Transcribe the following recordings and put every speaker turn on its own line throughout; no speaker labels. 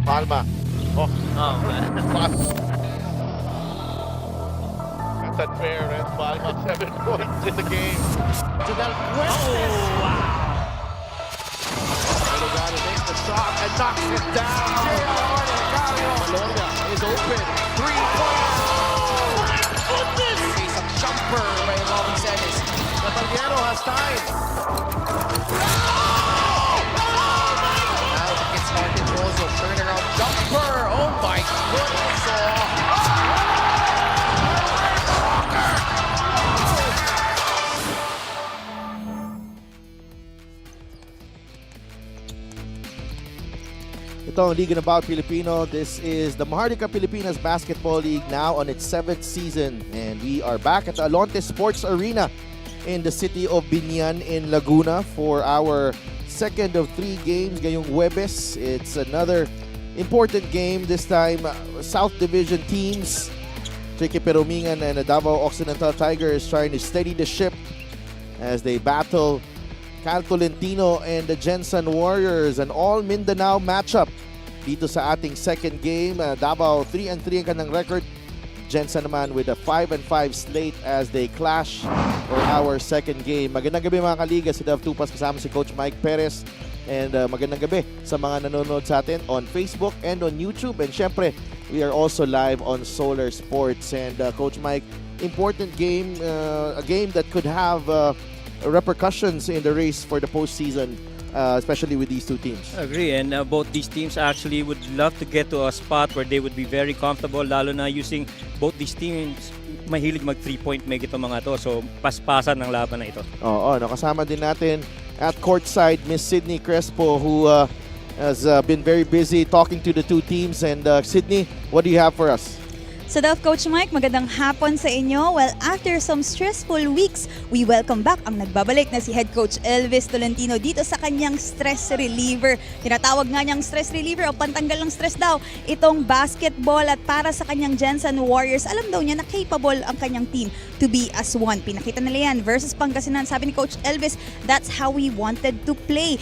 Palma. Oh,
man.
that's unfair, and Palma 7 points in the game.
To Del Fuentes.
Oh, wow.
Delgado makes the shot and knocks it down. Malonga is open. Three-pointer. Oh my goodness! He's a jumper by Robin Celis. Natalgero has time. Now it gets Martin Rosso. Turnaround jumper. Oh my goodness!
Ito ang Liga ng Bawat Pilipino. This is the Maharlika Pilipinas Basketball League, now on its 7th season. And we are back at the Alonte Sports Arena in the city of Binian in Laguna for our second of 3 games ngayong Huwebes. It's another important game. This time, South Division teams, Tricky Perumingan and the Davao Occidental Tigers, trying to steady the ship as they battle Cal Tolentino and the Gensan Warriors, an all Mindanao matchup dito sa ating second game. Davao 3-3 ang kanang record. Gensan naman with a 5-5 slate as they clash for our second game. Magandang gabi mga kaliga, si Dav Tupas kasama si Coach Mike Perez. And magandang gabi sa mga nanonood sa atin on Facebook and on YouTube. And syempre, we are also live on Solar Sports. And Coach Mike, important game, a game that could have repercussions in the race for the postseason, especially with these two teams.
Agree, and both these teams actually would love to get to a spot where they would be very comfortable, lalo na using both these teams mahilig mag 3-point make itong mga to, so paspasan ng laban na ito.
Oo, nakasama din natin at courtside Miss Sydney Crespo, who has been very busy talking to the two teams. And Sydney, what do you have for us?
So Dove, Coach Mike, magandang hapon sa inyo. Well, after some stressful weeks, we welcome back ang nagbabalik na si Head Coach Elvis Tolentino dito sa kanyang stress reliever. Tinatawag nga niyang stress reliever o pantanggal ng stress daw itong basketball, at para sa kanyang Gensan Warriors, alam daw niya na capable ang kanyang team to be as one. Pinakita nila yan versus Pangasinan. Sabi ni Coach Elvis, that's how we wanted to play.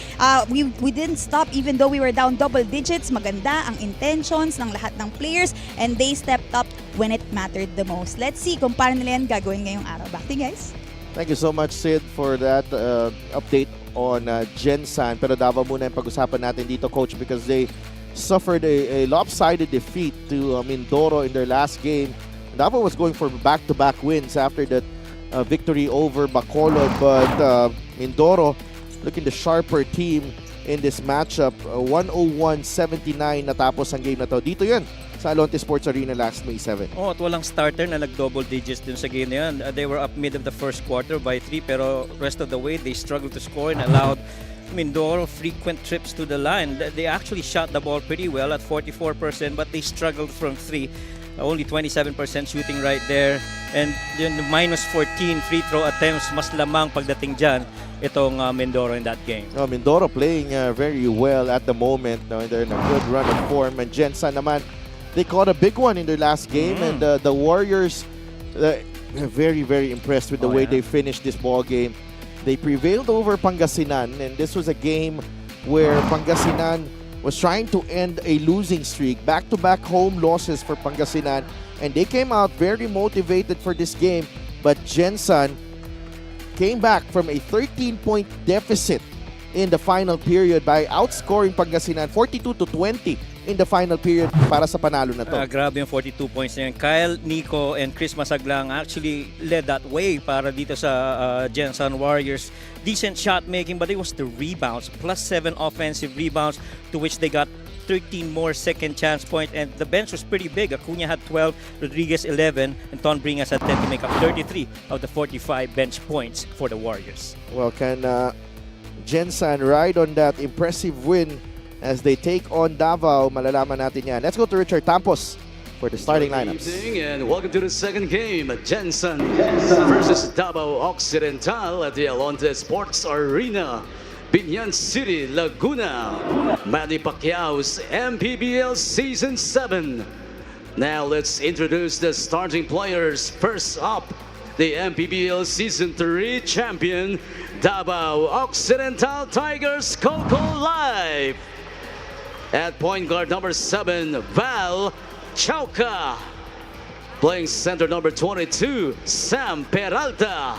We didn't stop even though we were down double digits. Maganda ang intentions ng lahat ng players and they stepped up when it mattered the most. Let's see kung paano nila yan gagawin ngayong araw. Back to you guys.
Thank you so much, Sid, for that update on Gensan. Pero Davao muna yung pag-usapan natin dito, Coach, because they suffered a lopsided defeat to Mindoro in their last game. Davao was going for back-to-back wins after that victory over Bacolod, but Mindoro looking the sharper team in this matchup. 101-79 natapos ang game na to. Dito yan sa Alonte Sports Arena last May 7.
Oh, at walang starter na nag-double digits din sa game na yan. They were up mid of the first quarter by 3, pero rest of the way they struggled to score and allowed Mindoro frequent trips to the line. They actually shot the ball pretty well at 44%, but they struggled from 3. Only 27% shooting right there. And yung minus 14 free throw attempts, mas lamang pagdating dyan itong Mindoro in that game.
Mindoro playing very well at the moment. They're in a good run of form. And Gensan naman, they caught a big one in their last game. And the Warriors, very, very impressed with the way they finished this ball game. They prevailed over Pangasinan, and this was a game where Pangasinan was trying to end a losing streak. Back-to-back home losses for Pangasinan, and they came out very motivated for this game. But Gensan came back from a 13-point deficit in the final period by outscoring Pangasinan 42-20 in the final period para sa panalo na to.
Grabe yung 42 points na yan. Kyle, Nico, and Chris Masaglang actually led that way para dito sa Gensan Warriors. Decent shot making, but it was the rebounds. +7 offensive rebounds, to which they got 13 more second chance point, and the bench was pretty big. Acuna had 12, Rodriguez 11, and Ton Bringas had 10 to make up 33 of the 45 bench points for the Warriors.
Well, can Gensan ride on that impressive win as they take on Davao? Malalaman natin yan. Let's go to Richard Tampos for the starting lineups.
Good evening and welcome to the second game. Gensan versus Davao Occidental at the Alonte Sports Arena, Binian City, Laguna. Manny Pacquiao's MPBL Season 7. Now let's introduce the starting players. First up, the MPBL Season 3 champion, Davao Occidental Tigers Coco Live. At point guard number 7, Val Chauca. Playing center number 22, Sam Peralta.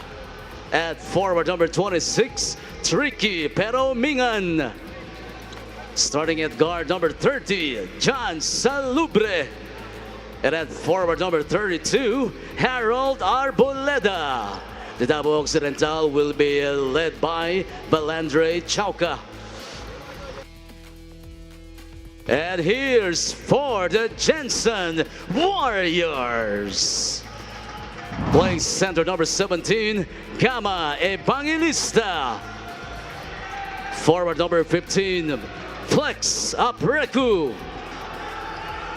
At forward number 26, Tricky Pero Mingan. Starting at guard number 30, John Salubre. And at forward number 32, Harold Arboleda. The Davao Occidental will be led by Balandre Chauca. And here's for the Gensan Warriors. Playing center number 17, Gama Evangelista. Forward number 15, Flex Apreku.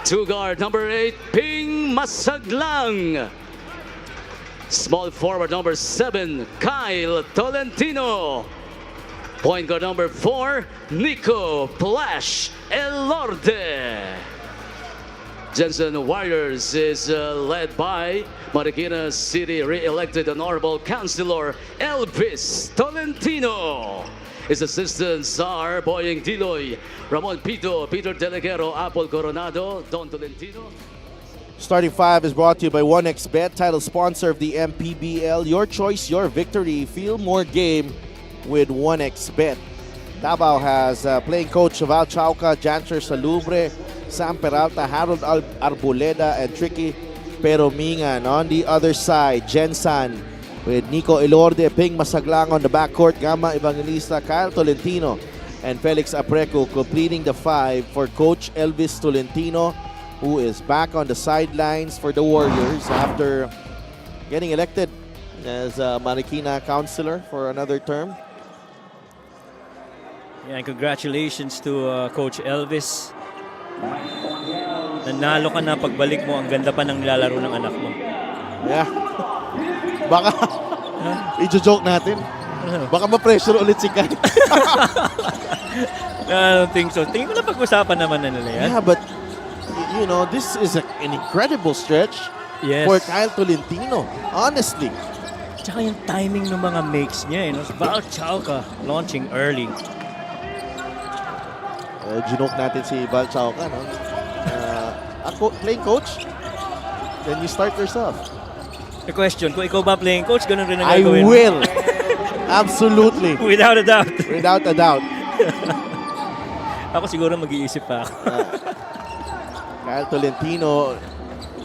Two guard number 8, Ping Masaglang. Small forward number 7, Kyle Tolentino. Point guard number 4, Nico Plash Elorde. Gensan Warriors is led by Marikina City re-elected Honorable Councilor Elvis Tolentino. His assistants are Boying Diloy, Ramon Pito, Peter Deleguero, Apple Coronado, Don Tolentino.
Starting 5 is brought to you by 1xBet, title sponsor of the MPBL. Your choice, your victory. Feel more game with 1xBet. Davao has playing coach Val Chauca, Janser Salubre, Sam Peralta, Harold Arboleda, and Tricky Pero Mingan. On the other side, Gensan with Nico Elorde, Ping Masaglang on the backcourt, Gama Evangelista, Kyle Tolentino, and Felix Apreco completing the 5 for Coach Elvis Tolentino, who is back on the sidelines for the Warriors after getting elected as Marikina councilor for another term.
Yeah, and congratulations to Coach Elvis. Nanalo ka na, pagbalik mo, ang ganda pa ng nilalaro ng anak mo.
Yeah. Baka i-joke natin. Baka ma-pressure ulit si Kai.
I don't think so. Tingin ko na pag-usapan naman na nila yan.
Yeah, but you know, this is an incredible stretch for Kyle Tolentino. Honestly.
Tsaka yung timing ng mga makes niya. Val Chauca launching early.
Ginoke natin si Val Chauca, no? Playing coach, then you start yourself.
The question, kung ikaw ba playing coach, ganun rin ang
I
gagawin mo?
will. Absolutely.
Without a doubt.
Without a doubt.
Ako siguro mag-iisip pa ako.
Kyle Tolentino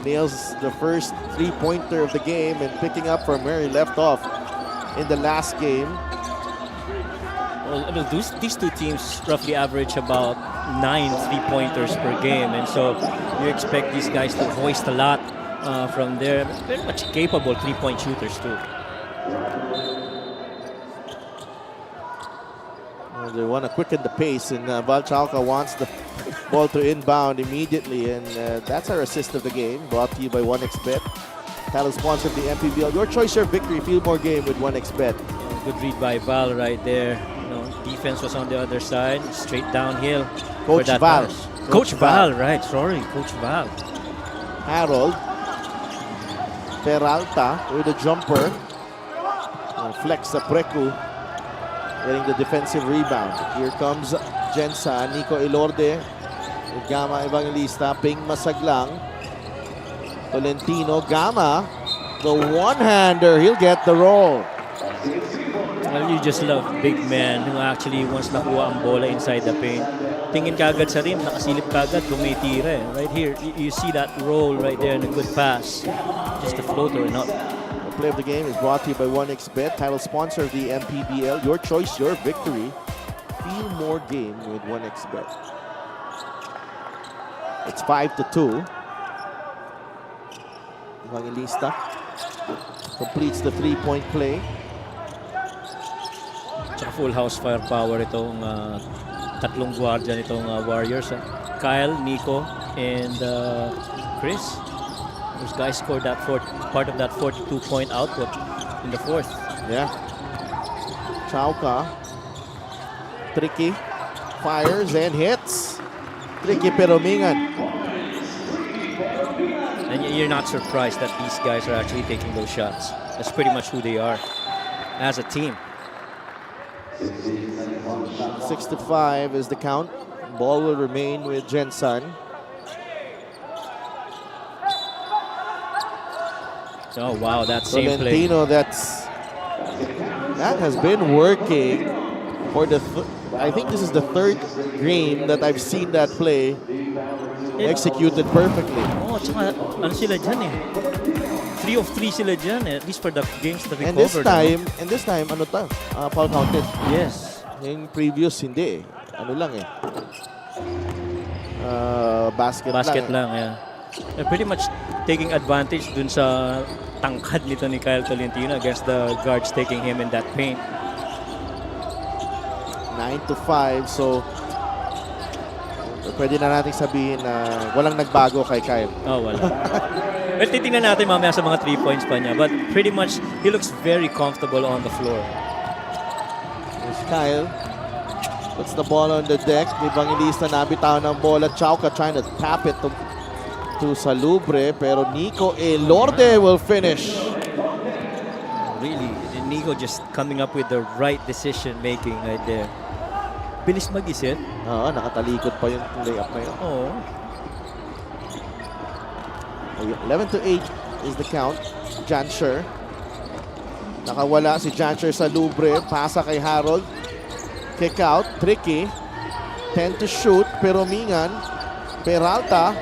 nails the first three-pointer of the game and picking up from where he left off in the last game.
Well, these two teams roughly average about 9 3-pointers per game, and so you expect these guys to hoist a lot from there. Very much capable 3-point shooters too.
Well, they want to quicken the pace, and Val Chauca wants the ball to inbound immediately, and that's our assist of the game, brought to you by 1xBet, title sponsor of the MPBL. Your choice, your victory. Feel more game with 1xBet.
Good read by Val right there. Defense was on the other side, straight downhill.
Coach Val.
Coach Val, right? Sorry, Coach Val.
Harold Peralta with a jumper. Flex Apreku getting the defensive rebound. Here comes Gensan, Nico Elorde, Gama Evangelista, Ping Masaglang, Tolentino, Gama, the one-hander, he'll get the roll.
Well, you just love big men who actually once nakuha ang bola inside the paint. Tingin kagad sa rim, nakasilip kagad, tumitira. Right here, you see that roll right there and a good pass. Just a floater and up.
The play of the game is brought to you by 1xBet, title sponsor of the MPBL. Your choice, your victory. Feel more game with 1xBet. It's 5-2. Evangelista completes the three-point play.
Tsaka full house firepower itong tatlong guardia nitong Warriors. Kyle, Nico, and Chris. Those guys scored that part of that 42-point output in the fourth.
Yeah. Chauca. Tricky. Fires and hits. Tricky Pero Mingan.
And you're not surprised that these guys are actually taking those shots. That's pretty much who they are as a team.
6-5 is the count. Ball will remain with Gensan.
Oh, wow, that same play.
Tolentino, that has been working for the, I think this is the third game that I've seen that play executed perfectly.
Oh, tsaka ano sila dyan eh. 3 of 3 sila dyan eh. At least for the games that
And
recovered.
this time, ano to? Foul counted.
Yes.
Yung previous, hindi eh. Ano lang eh. Basket
Lang, yeah. They're pretty much taking advantage dun sa tangkad nito ni Kyle Tolentino against the guards taking him in that paint.
9-5, so pwede na natin sabihin na walang nagbago kay Kyle.
Oh, wala. Well, titingnan natin mamaya sa mga 3 points pa niya. But pretty much, he looks very comfortable on the floor.
There's Kyle. Puts the ball on the deck. Evangelista nabitawan ng bola. Chauca trying to tap it to Salubre. Pero Nico Elorde will finish.
Really, Nico just coming up with the right decision making right there. Bilis mag-isip.
Oo, nakatalikod pa yung layup na yun.
Oh.
11-8 is the count. Jansher. Nakawala si Jansher sa Lubre. Pasa kay Harold. Kick out. Tricky. 10 to shoot. Pero Mingan. Peralta.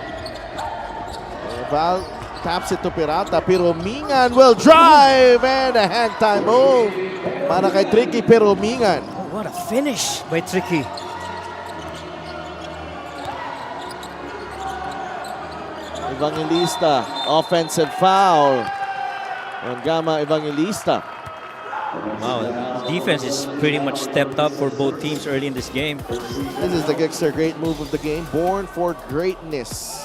Val taps it to Peralta. Pero Mingan will drive. And a hand time move. Para kay Tricky. Pero Mingan.
Oh, what a finish by Tricky.
Evangelista, offensive foul on Gama Evangelista.
Wow, defense is pretty much stepped up for both teams early in this game.
This is the Gixter great move of the game, born for greatness.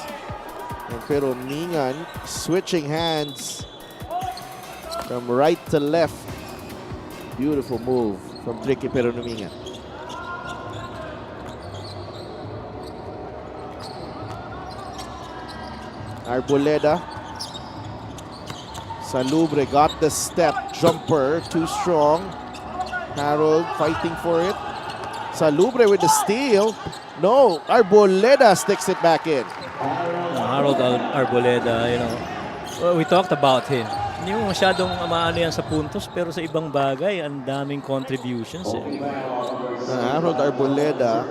And pero Mingan switching hands from right to left. Beautiful move from Tricky pero Mingan. Arboleda. Salubre got the step. Jumper, too strong. Harold fighting for it. Salubre with the steal. No, Arboleda sticks it back in.
Harold Arboleda, you know, well, we talked about him. Hindi mo masyadong maano yan sa puntos, pero sa ibang bagay, ang daming contributions. Eh.
Harold Arboleda,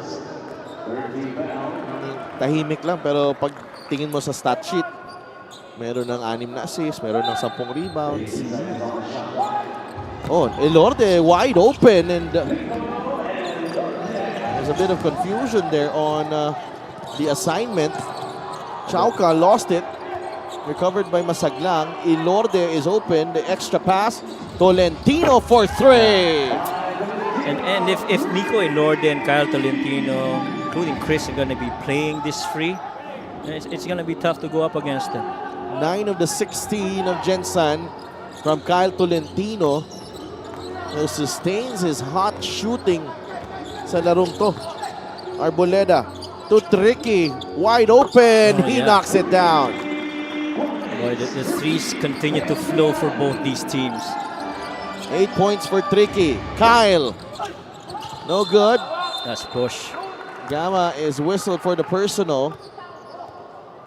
tahimik lang, pero pag tingin mo sa stat sheet, meron ng 6 na assists, meron ng 10 rebounds. Oh, Elorde wide open and there's a bit of confusion there on the assignment. Chauca lost it. Recovered by Masaglang. Elorde is open. The extra pass. Tolentino for 3.
And if Nico Elorde and Kyle Tolentino, including Chris, are going to be playing this free, it's going to be tough to go up against them.
9 of the 16 of Gensan from Kyle Tolentino, who sustains his hot shooting sa larong to. Arboleda to Tricky, wide open, he knocks it down.
Boy, the threes continue to flow for both these teams.
8 points for Tricky. Kyle, no good.
That's push.
Gama is whistled for the personal.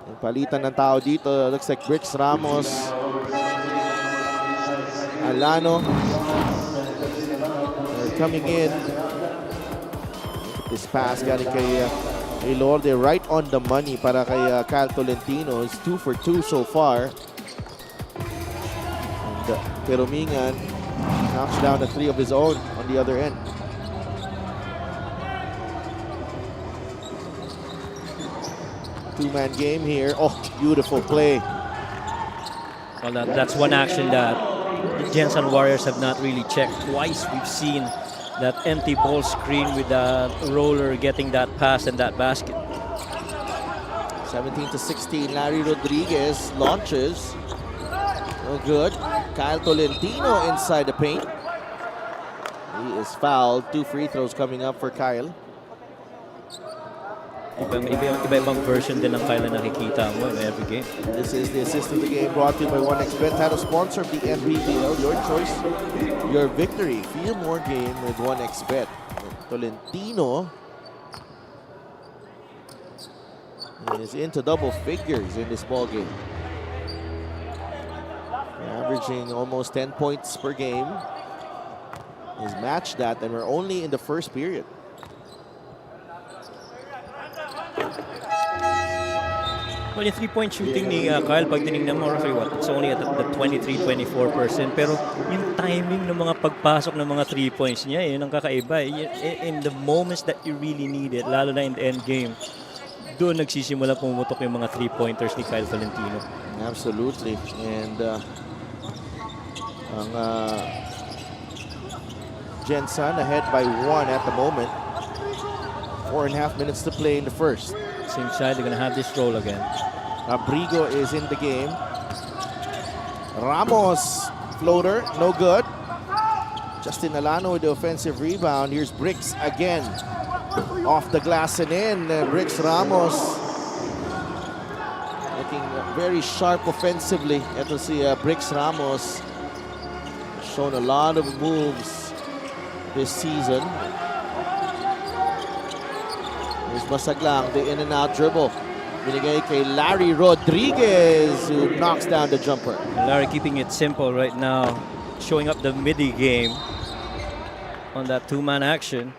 Yung palitan ng tao dito, looks like Bricks Ramos, Alano, they're coming in. This pass galing kay Elorde, right on the money para kay Kyle Tolentino. It's 2 for 2 so far. And, pero Mingan knocks down a 3 of his own on the other end. Two-man game here. Oh, beautiful play.
Well, that's one action that the Gensan Warriors have not really checked. Twice we've seen that empty ball screen with the roller getting that pass and that basket.
17-16, Larry Rodriguez launches. No good. Kyle Tolentino inside the paint. He is fouled. 2 free throws coming up for Kyle.
Iba-ibang version din ng Kyle na nakikita mo in every game.
This is the assist of the game brought to you by 1xBet, title sponsor of the MPBL. Your choice, your victory. Feel more game with 1xBet. Tolentino Is into double figures in this ball game. Averaging almost 10 points per game. He's matched that, and we're only in the first period.
Well, yung 3-point shooting ni Kyle, pag tinignan mo, roughly what? It's only at the 23-24%. Pero yung timing ng mga pagpasok ng mga 3 points niya, yun ang kakaiba. In the moments that you really need it, lalo na in the end game, doon nagsisimula pumutok yung mga 3-pointers ni Kyle Valentino.
Absolutely. And ang Gensan ahead by 1 at the moment. 4.5 minutes to play in the first.
Same side, they're gonna have this roll again.
Abrigo is in the game. Ramos, floater, no good. Justin Alano with the offensive rebound. Here's Bricks again. Off the glass and in. Bricks Ramos looking very sharp offensively. Ito si Bricks Ramos. Shown a lot of moves this season. Here's Basaglang, the in and out dribble. Binigay kay Larry Rodriguez, who knocks down the jumper.
Larry keeping it simple right now, showing up the midi game on that two-man action.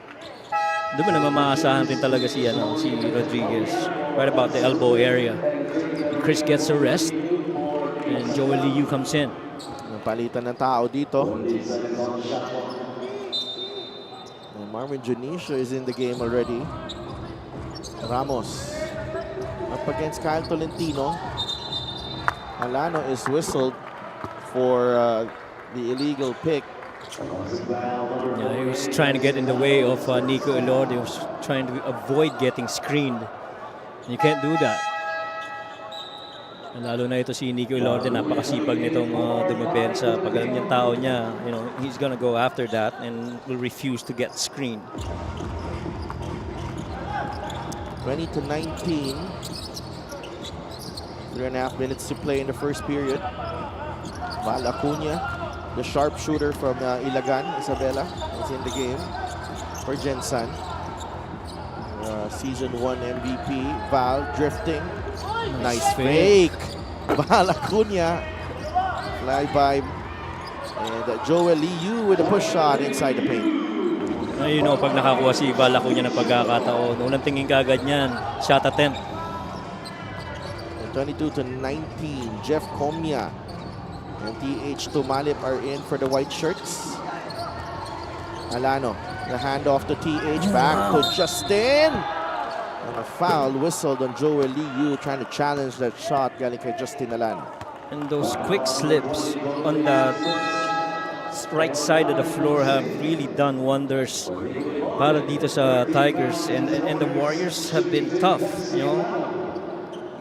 Doon mo naman maasahan rin talaga si Rodriguez, right about the elbow area. And Chris gets a rest, and Joel Liu comes in.
Palitan ng tao dito. And Marvin Junicio is in the game already. Ramos up against Kyle Tolentino. Alano is whistled for the illegal pick.
Yeah, he was trying to get in the way of Nico Elord. He was trying to avoid getting screened. You can't do that. And lalo na ito si Nico Elord, napakasipag nitong dumepensa. Pag alam niyang tao niya, he's gonna go after that and will refuse to get screened.
20-19. 3.5 minutes to play in the first period. Val Acuña, the sharpshooter from Ilagan, Isabela, is in the game for Gensan. Season 1 MVP. Val drifting. Nice fake. Val Acuña. Fly by. And Joel Liu with a push shot inside the paint.
Pag nakakuha si Val Acuña ng pagkakataon, unang tingin kagad niyan, shot attempt.
22-19, Jeff Comia and TH Tumalip are in for the white shirts. Alano, the handoff to TH, back to Justin. And a foul whistled on Joel Liu trying to challenge that shot galing kay Justin Alano.
And those quick slips on the right side of the floor have really done wonders para dito sa Tigers, and the Warriors have been tough. You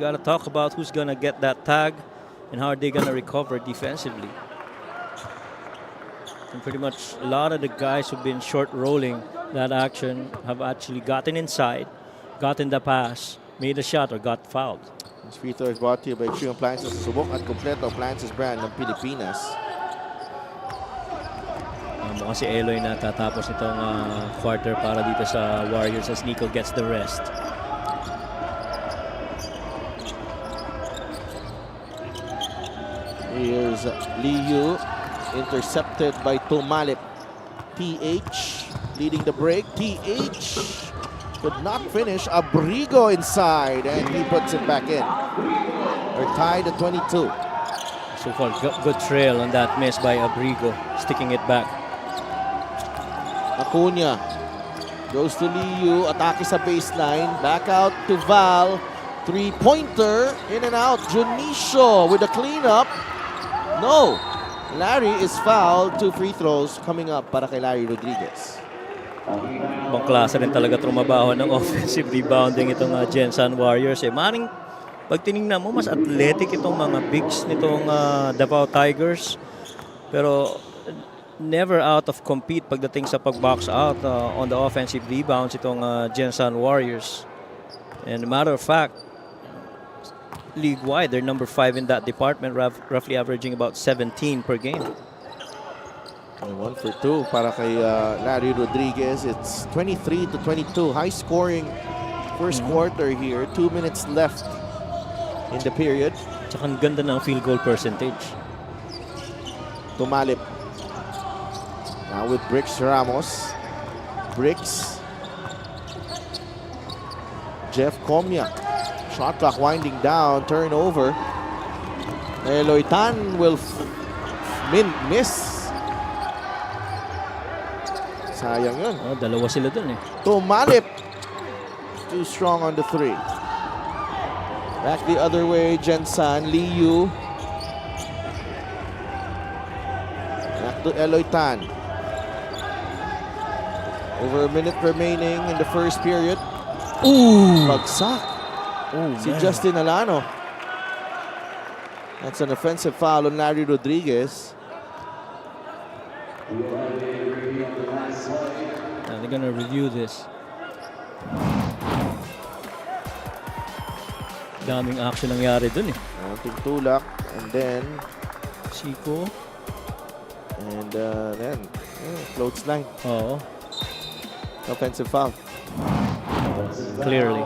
gotta talk about who's gonna get that tag and how are they gonna recover defensively. And pretty much a lot of the guys who've been short rolling that action have actually gotten inside, gotten the pass, made a shot, or got fouled.
This free throw is brought to you by Trio Appliances. Subok at Kompleto Appliances brand ng Pilipinas.
Mukhang si Eloy na tatapos nitong quarter para dito sa Warriors as Nico gets the rest.
Here's Liu, intercepted by Tumalip. TH leading the break. TH could not finish. Abrigo inside, and he puts it back in. We're tied at 22.
So far, good trail on that miss by Abrigo, sticking it back.
Acuña goes to Liu, atake sa baseline, back out to Val, three-pointer, in and out, Junicio with a cleanup. No, Larry is fouled. 2 free throws coming up para kay Larry Rodriguez.
Ibang klase rin talaga trumabaho ng offensive rebounding itong Gensan Warriors. Maring pag tinignan mo, mas athletic itong mga bigs nitong Davao Tigers. Pero never out of compete pagdating sa pag-box out on the offensive rebounds itong Gensan Warriors. And a matter of fact, league-wide, they're number 5 in that department, roughly averaging about 17 per game.
1 for 2 para kay Larry Rodriguez. It's 23-22, high-scoring first quarter here. 2 minutes left in the period.
Tsaka ang ganda ng field goal percentage.
Tumalip. Now with Bricks Ramos. Bricks. Jeff Comia. Shot clock winding down. Turnover. Eloy Tan will miss. Sayang yun.
Oh, dalawa sila dun eh.
Tumalip. Too strong on the 3. Back the other way, Gensan. Liu. Back to Eloy Tan. Over a minute remaining in the first period.
Ooh!
Bagsak. Si Justin Alano. That's an offensive foul on Larry Rodriguez.
They're gonna review this. Daming action nangyari dun eh.
Mounting tulak. And then,
Chico.
and then, floats line.
Oo,
Offensive foul.
clearly.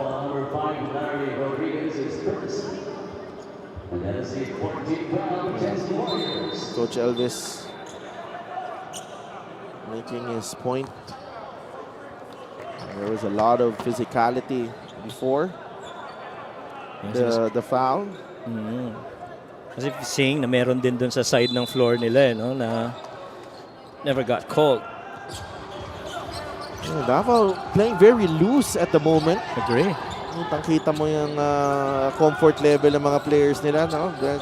Coach Elvis making his point. There was a lot of physicality before the foul.
Kasi seeing na meron din dun sa side ng floor nila eh, no, na never got called.
Davao playing very loose at the moment.
Agree.
Kita mo yung comfort level ng mga players nila, no? They're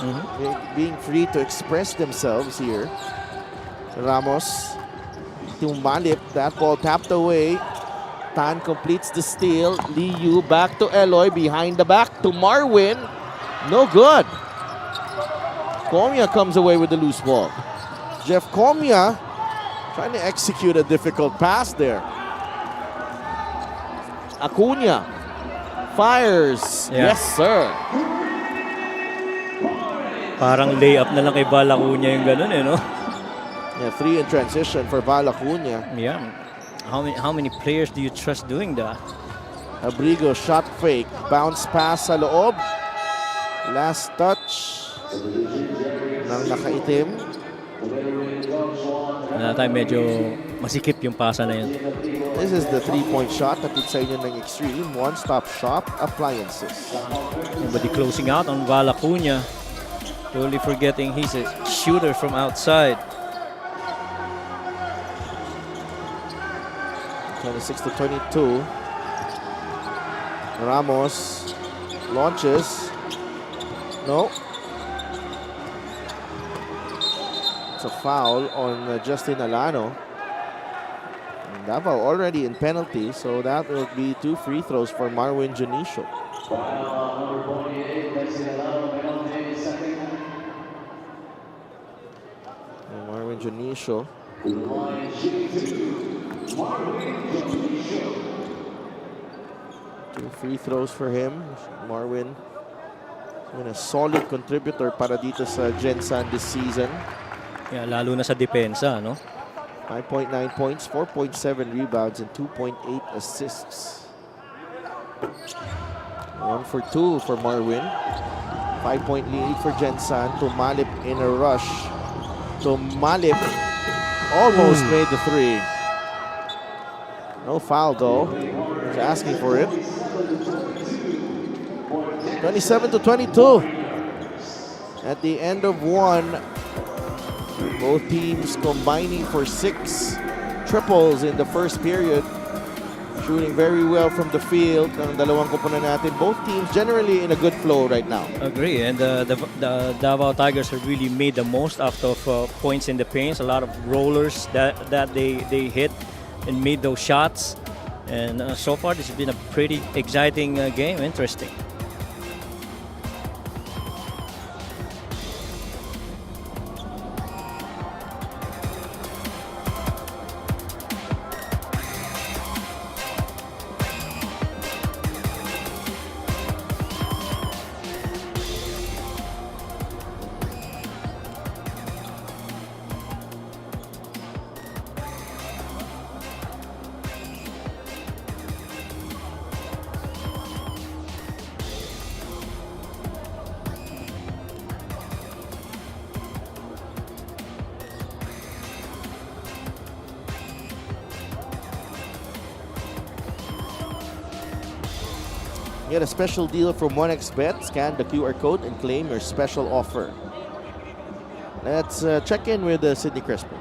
being free to express themselves here. Ramos, tumalip, that ball tapped away. Tan completes the steal. Liu back to Eloy, behind the back to Marwin. No good. Comia comes away with the loose ball. Jeff Comia trying to execute a difficult pass there. Acuna fires.
Yeah.
Yes, sir.
Parang layup na lang kay Balacuña yung ganun eh, no?
Yeah, 3 in transition for Balacuña.
Yeah. How many players do you trust doing that?
Abrigo shot fake. Bounce pass sa loob. Last touch ng nakaitim.
Na tayo medyo masikip yung pasa na yun.
This is the 3-point shot at sa inyo ng Extreme One-Stop Shop Appliances.
Somebody closing out on Balacuña. Totally forgetting he's a shooter from outside.
26-22. Ramos launches. No. It's a foul on Justin Alano. And Davao already in penalty, so that will be 2 free throws for Marwin Junicio. And Marwin Junicio. 2 free throws for him. Marwin has been a solid contributor para dito sa Gensan this season.
Yeah, lalo na sa depensa, no?
5.9 points, 4.7 rebounds, and 2.8 assists. 1 for 2 for Marwin. 5-point lead for Gensan. Tumalip in a rush. Tumalip almost made the 3. No foul though. He's asking for it. 27-22. At the end of 1, both teams combining for 6 triples in the first period. Shooting very well from the field. Ang dalawang koponan natin. Both teams generally in a good flow right now.
Agree, and the Davao Tigers have really made the most out of points in the paint. A lot of rollers that they hit and made those shots. And so far, this has been a pretty exciting game. Interesting.
Get a special deal from 1xBet. Scan the QR code and claim your special offer. Let's check in with Sydney Crespo.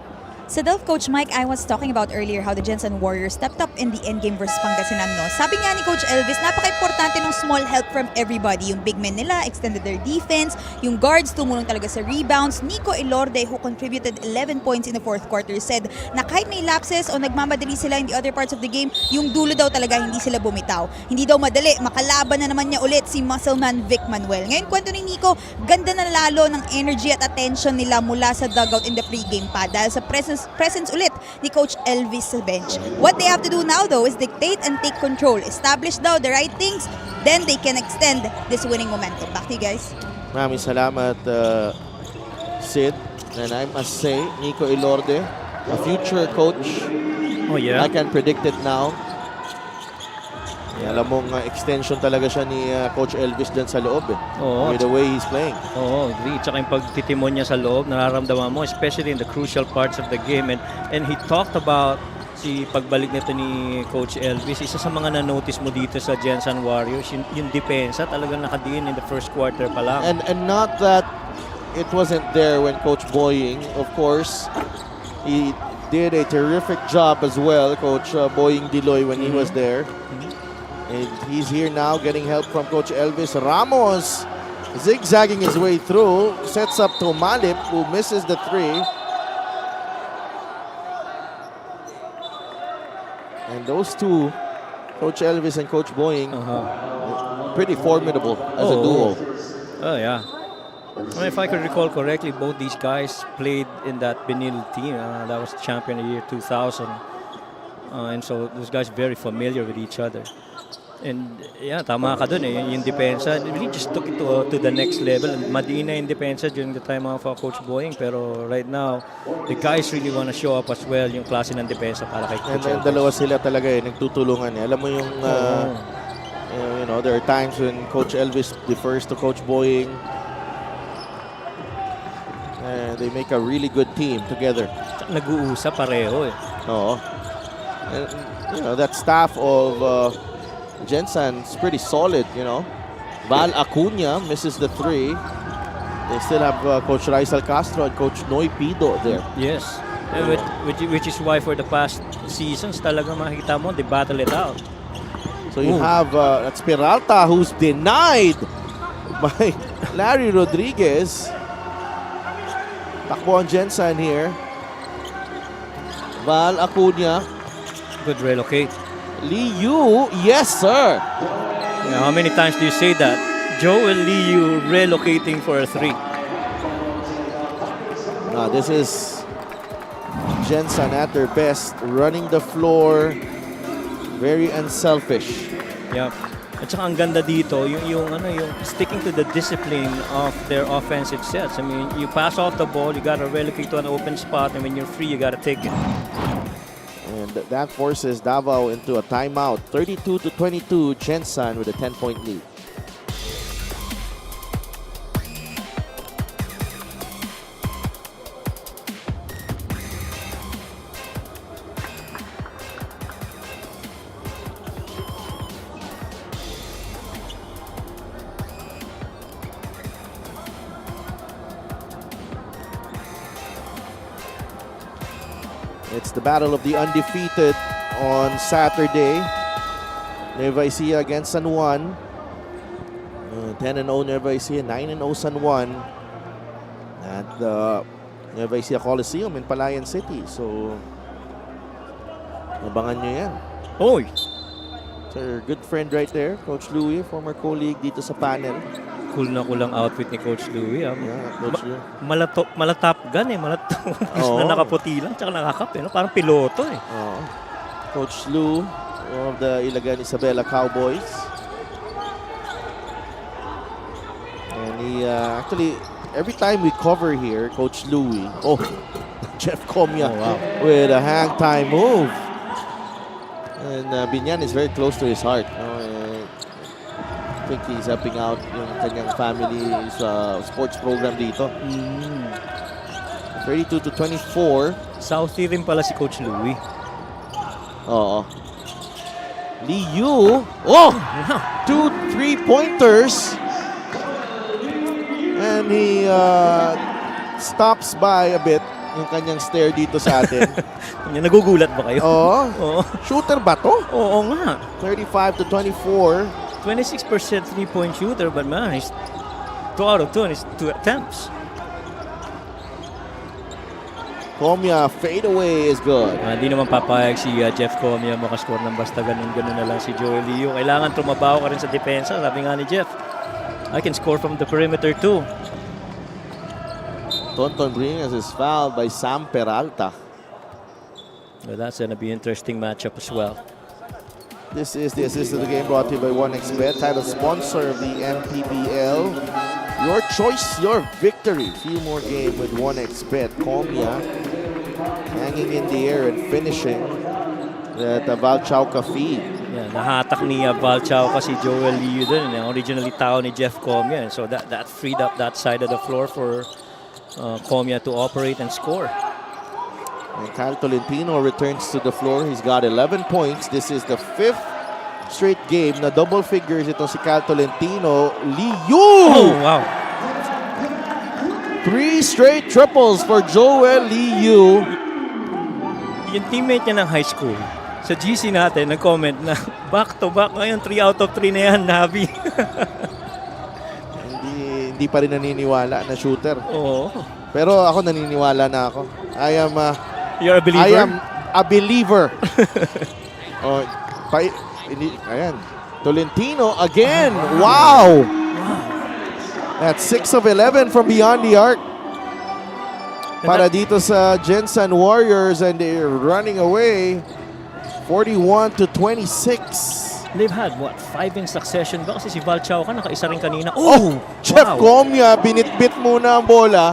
Sa Delph, Coach Mike, I was talking about earlier how the Gensan Warriors stepped up in the endgame versus Pangasinan, no? Sabi nga ni Coach Elvis, napaka-importante ng small help from everybody. Yung big men nila extended their defense, yung guards tumulong talaga sa rebounds. Nico Elorde, who contributed 11 points in the fourth quarter, said na kahit may lapses o nagmamadali sila in the other parts of the game, yung dulo daw talaga hindi sila bumitaw. Hindi daw madali, makalaban na naman niya ulit si Muscleman Vic Manuel. Ngayon, kwento ni Nico, ganda na lalo ng energy at attention nila mula sa dugout in the pregame pa dahil sa presence ulit ni Coach Elvis sa bench. What they have to do now though is dictate and take control. Establish daw the right things, then they can extend this winning momentum. Back to you guys.
Maraming salamat, Sid. And I must say, Nico Elorde, a future coach.
Oh yeah.
I can predict it now. Alam mong extension talaga siya ni Coach Elvis dyan sa loob
Oo.
with the way he's playing.
Oo, agree. Tsaka yung pagtitimon niya sa loob, nararamdaman mo, especially in the crucial parts of the game. And he talked about si pagbalik nito ni Coach Elvis. Isa sa mga na-notice mo dito sa Gensan Warriors, yung depensa talagang nakadiin in the first quarter pa lang.
And not that it wasn't there when Coach Boying, of course, he did a terrific job as well, Coach Boying Diloy, when he was there. And he's here now getting help from Coach Elvis. Ramos zigzagging his way through, sets up to Malip, who misses the three. And those two, Coach Elvis and Coach Boying, pretty formidable as a duo.
Oh yeah. I mean, if I could recall correctly, both these guys played in that Benil team. That was champion of the year 2000. And so those guys very familiar with each other. And yeah, tama ka dun yung depensa. It really just took it to the next level. Madina yung depensa during the time of Coach Boying. Pero right now, the guys really want to show up as well yung klase ng depensa para kay Coach
And
Elvis.
dalawa sila talaga nagtutulungan. Alam mo yung, you know, there are times when Coach Elvis defers to Coach Boying. And they make a really good team together.
Nag-uusap pareho
Oo. And, you know, that staff of Gensan's pretty solid, you know. Val Acuna misses the three. They still have Coach Raisal Castro and Coach Noy Pido there.
Yes. And which is why for the past seasons talaga makikita mo, they battle it out.
So you have that's Peralta, who's denied by Larry Rodriguez. Takbo ang Gensan here. Val Acuna.
Good relocate.
Lee Yu, yes sir.
Yeah, how many times do you say that? Joel Liu relocating for a three.
This is Gensan at their best, running the floor, very unselfish.
Yeah. At saka ang ganda dito, yung sticking to the discipline of their offensive sets. I mean, you pass off the ball, you gotta relocate to an open spot, and when you're free, you gotta take it.
And that forces Davao into a timeout. 32-22, Gensan with a 10-point lead. It's the battle of the undefeated on Saturday. Nueva Ecija against San Juan. 10-0 Nueva Ecija, 9-0 San Juan. At the Nueva Ecija Coliseum in Palayan City. So, abangan nyo yan.
Oy!
So, your good friend right there, Coach Louie, former colleague dito sa panel.
Cool na cool ang outfit ni Coach Louie.
Yeah, Coach Louie.
Malatop gun Malatop.
Oo.
Na nakaputi lang, tsaka nakakap no? Parang piloto
Coach Lou of the Ilagan Isabela Cowboys. And he actually, every time we cover here, Coach Louie, Jeff Comia with a hang time move. And Binyan is very close to his heart. I think he's helping out yung kanyang family's sports program dito. 32-24.
Southie rin pala si Coach Louie.
Oo. Lee Yu. Oh! 2 3-pointers. And he stops by a bit yung kanyang stare dito sa atin.
Nagugulat ba kayo?
Oo.
Oo.
Shooter ba to?
Oo nga.
35-24.
26% three-point shooter, but man, he's 2 out of 2 and it's 2 attempts.
Comia fade away is good.
Hindi naman papayag si Jeff Comia makascore ng basta ganun-ganun na lang si Joel Leo. Kailangan tumabaho ka rin sa depensa. Sabi nga ni Jeff, I can score from the perimeter too.
Tonton Bringas is fouled by Sam Peralta.
Well, that's going to be an interesting matchup as well.
This is the assist of the game brought to you by 1xBet, title sponsor of the MPBL. Your choice, your victory. Feel more game with 1xBet. Comia hanging in the air and finishing that Valchauca feed.
Yeah, nahatak ni Valchao kasi Joel Leo dun. Originally tao ni Jeff Comia. So that freed up that side of the floor for Comia to operate and score.
And Kyle Tolentino returns to the floor. He's got 11 points. This is the 5th straight game na double figures ito si Kyle Tolentino. Liu!
Oh, wow.
3 straight triples for Joel Liu.
Yung teammate niya ng high school, sa GC natin, nag-comment na back-to-back ngayon, 3 out of 3 na yan, Navi.
Hindi pa rin naniniwala na shooter.
Oo.
Pero ako naniniwala na ako.
You're a believer?
I am a believer. Oh, ayan. Tolentino again. Wow! That's 6 of 11 from beyond the arc. Para dito sa Gensan Warriors, and they're running away 41-26.
They've had, what, 5 in succession ba? Kasi si Valchao nakaisa rin kanina.
Oh! Jeff
wow.
Comia, binitbit muna ang bola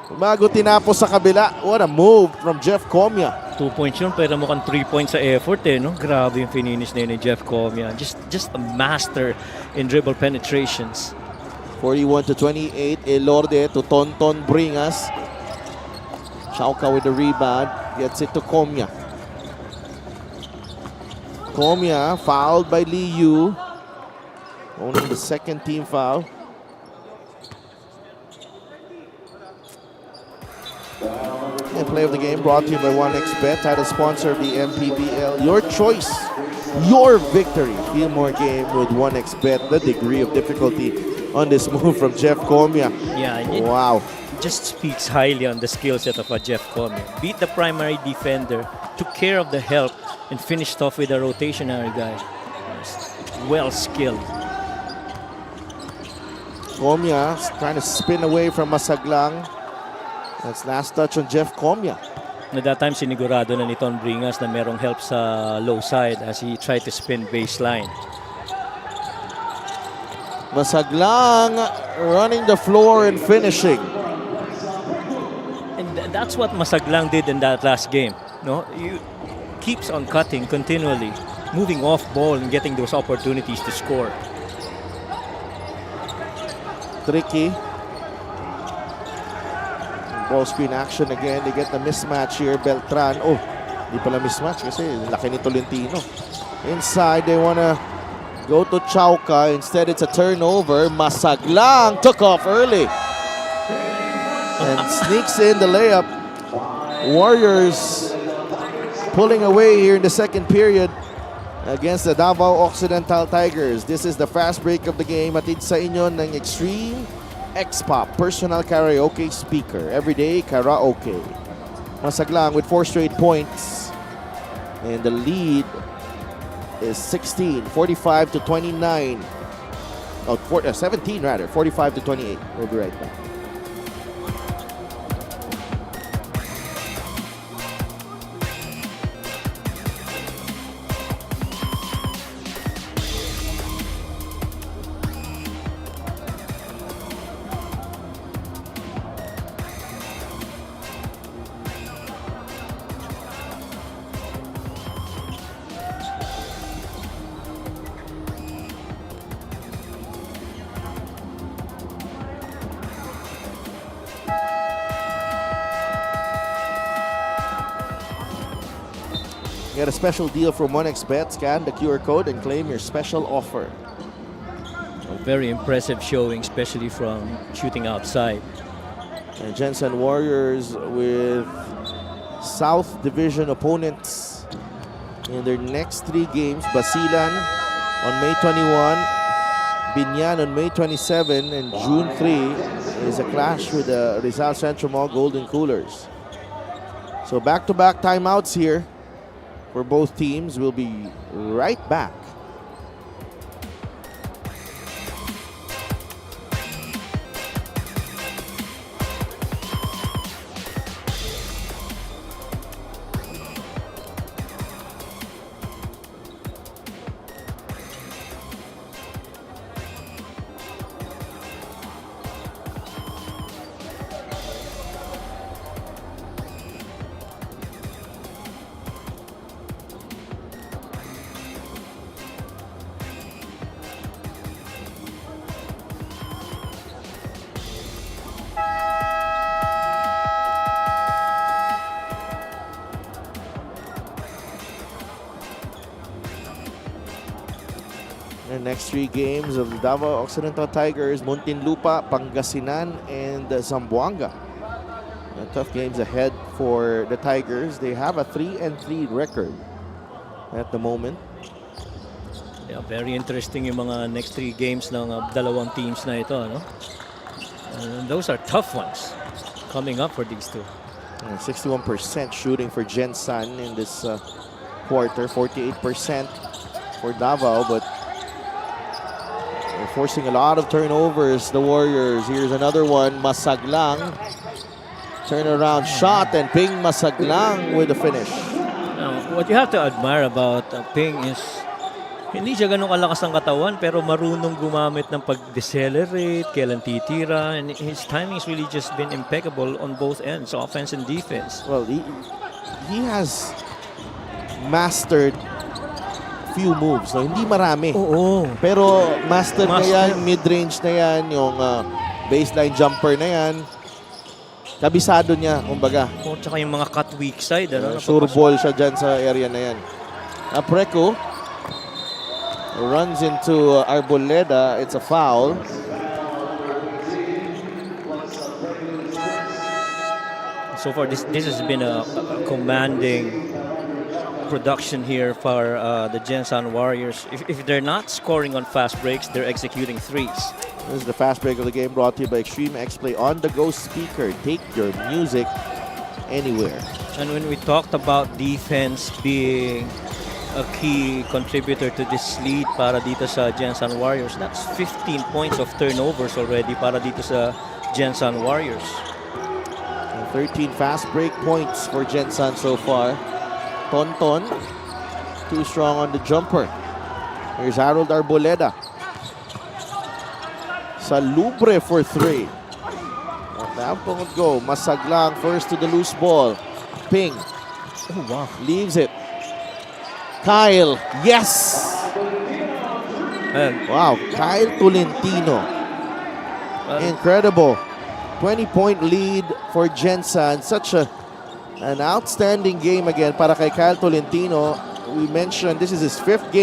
bago tinapos sa kabila. What a move from Jeff Comia.
2 points yun, pero mukhang 3 points sa effort eh, no? Grabe yung finish na yun ni Jeff Comia. Just a master in dribble penetrations.
41-28, Elorde to Tonton Bringas. Chauca with the rebound, gets it to Comia. Comia fouled by Liu. Only the second team foul. And play of the game brought to you by 1xBet, title sponsor of the MPBL. Your choice, your victory. Feel more game with 1xBet. The degree of difficulty on this move from Jeff Comia.
Yeah,
wow.
Just speaks highly on the skill set of Jeff Comia. Beat the primary defender, took care of the help, and finished off with a rotationary guy. Well skilled.
Comia trying to spin away from Masaglang. That's last touch on Jeff Comia.
Na that time sinigurado na ni Ton Bringas na merong help sa low side as he tried to spin baseline.
Masaglang running the floor and finishing.
And that's what Masaglang did in that last game. No, you keeps on cutting continually, moving off ball and getting those opportunities to score.
Tricky. Ball screen action again. They get the mismatch here. Beltran. Oh, di pala mismatch kasi laki ni Tolentino. Inside, they want to go to Chauca. Instead, it's a turnover. Masaglang took off early and sneaks in the layup. Warriors pulling away here in the second period against the Davao Occidental Tigers. This is the fast break of the game. Atid sa inyo ng Extreme X-Pop personal karaoke speaker. Everyday karaoke. Masaglang with 4 straight points. And the lead is 16, 45-29. Oh, 17 rather, 45-28. We'll be right back. Get a special deal from 1xBet. Scan the QR code and claim your special offer.
A very impressive showing, especially from shooting outside.
And Gensan Warriors with South Division opponents in their next 3 games. Basilan on May 21, Binyan on May 27, and June 3 is a clash with the Rizal Central Mall Golden Coolers. So back-to-back timeouts here for both teams. We'll be right back. The next 3 games of the Davao Occidental Tigers, Muntinlupa, Pangasinan, and Zamboanga. Tough games ahead for the Tigers. They have a 3-3 record at the moment.
Yeah, very interesting yung mga next 3 games ng dalawang teams na ito, no? And those are tough ones coming up for these two.
61% shooting for Gensan in this quarter, 48% for Davao, but they're forcing a lot of turnovers, the Warriors. Here's another one, Masaglang. Turnaround shot, and Ping Masaglang with the finish.
Now, what you have to admire about Ping is hindi siya ganun kalakas ng katawan pero marunong gumamit ng pag-decelerate, kailan titira, and his timing's really just been impeccable on both ends, offense and defense.
Well, he has mastered few moves. No? Hindi marami.
Oo.
Pero master na yan, mid-range na yan, yung baseline jumper na yan. Kabisado niya, kumbaga.
Oh, tsaka yung mga cut weak side. Ano,
sure ball siya dyan sa area na yan. Apreco runs into Arboleda. It's a foul.
So far, this has been a commanding production here for the Gensan Warriors. If they're not scoring on fast breaks, they're executing threes.
This is the fast break of the game, brought to you by Extreme X Play on-the-go speaker. Take your music anywhere.
And when we talked about defense being a key contributor to this lead para dito sa Gensan Warriors, that's 15 points of turnovers already para dito sa Gensan Warriors.
13 fast break points for Gensan so far. Tonton, too strong on the jumper. Here's Harold Arboleda. Salubre for 3. That won't go. Masaglang first to the loose ball. Ping.
Oh, wow.
Leaves it. Kyle. Yes! Wow. Kyle Tolentino. Incredible. 20-point lead for Gensan. Such an outstanding game again para kay Kyle Tolentino. We mentioned this is his 5th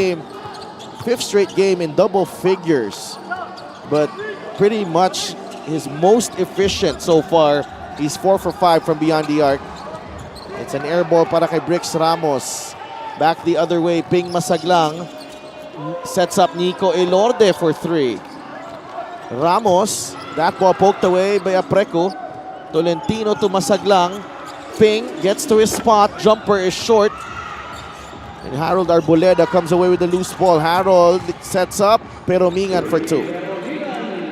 straight game in double figures. But pretty much his most efficient so far. He's 4 for 5 from beyond the arc. It's an air ball para kay Brix Ramos. Back the other way, Ping Masaglang sets up Nico Elorde for 3. Ramos, that ball poked away by Apreco. Tolentino to Masaglang. Ping gets to his spot. Jumper is short. And Harold Arboleda comes away with the loose ball. Harold sets up, pero Mingan for 2.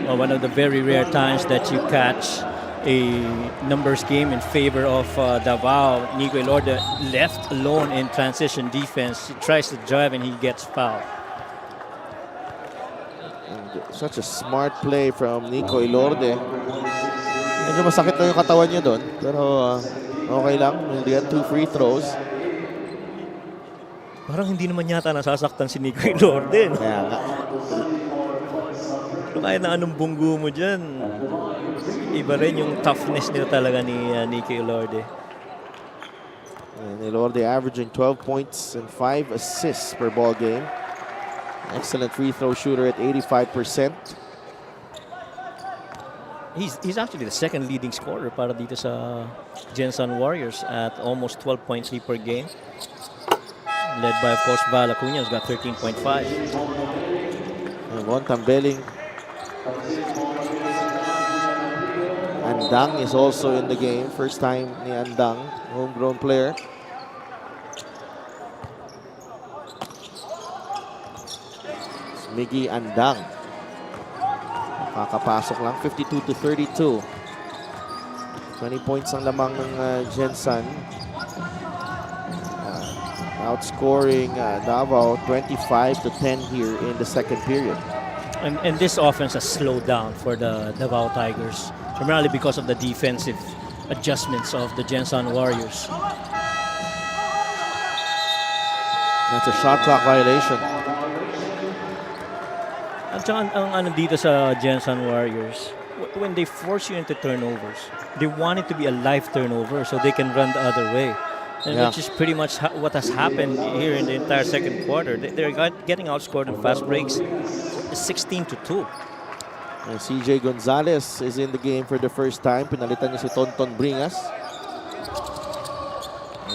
Well, one of the very rare times that you catch a numbers game in favor of Davao. Nico Elorde left alone in transition defense. He tries to drive and he gets fouled.
And such a smart play from Nico Elorde. Medyo masakit na yung katawan niya doon. Pero okay lang. He'll get 2 free throws.
Parang hindi naman yata nasasaktan si Nico Elorde.
Kaya nga.
Kahit na anong bunggo mo dyan, iba rin yung toughness nila talaga ni Nico Elorde.
And Elorde averaging 12 points and 5 assists per ball game. Excellent free throw shooter at 85%.
He's actually the second leading scorer para dito sa Gensan Warriors at almost 12.3 per game. Led by, of course, Val Acuna, who's got 13.5.
And Von Tambeling. Andang is also in the game. First time ni Andang, homegrown player. Miggy Andang. Kakapasok lang, 52-32. 20 points ang lamang ng Gensan. Outscoring Davao 25-10 here in the second period.
And this offense has slowed down for the Davao Tigers, primarily because of the defensive adjustments of the Gensan Warriors.
That's a shot clock violation.
At saka ang ano dito sa Gensan Warriors, when they force you into turnovers, they want it to be a live turnover so they can run the other way. And which is pretty much what has happened here in the entire second quarter. They're getting outscored in fast breaks, 16-2.
And CJ Gonzalez is in the game for the first time. Pinalitan niya si Tonton Bringas.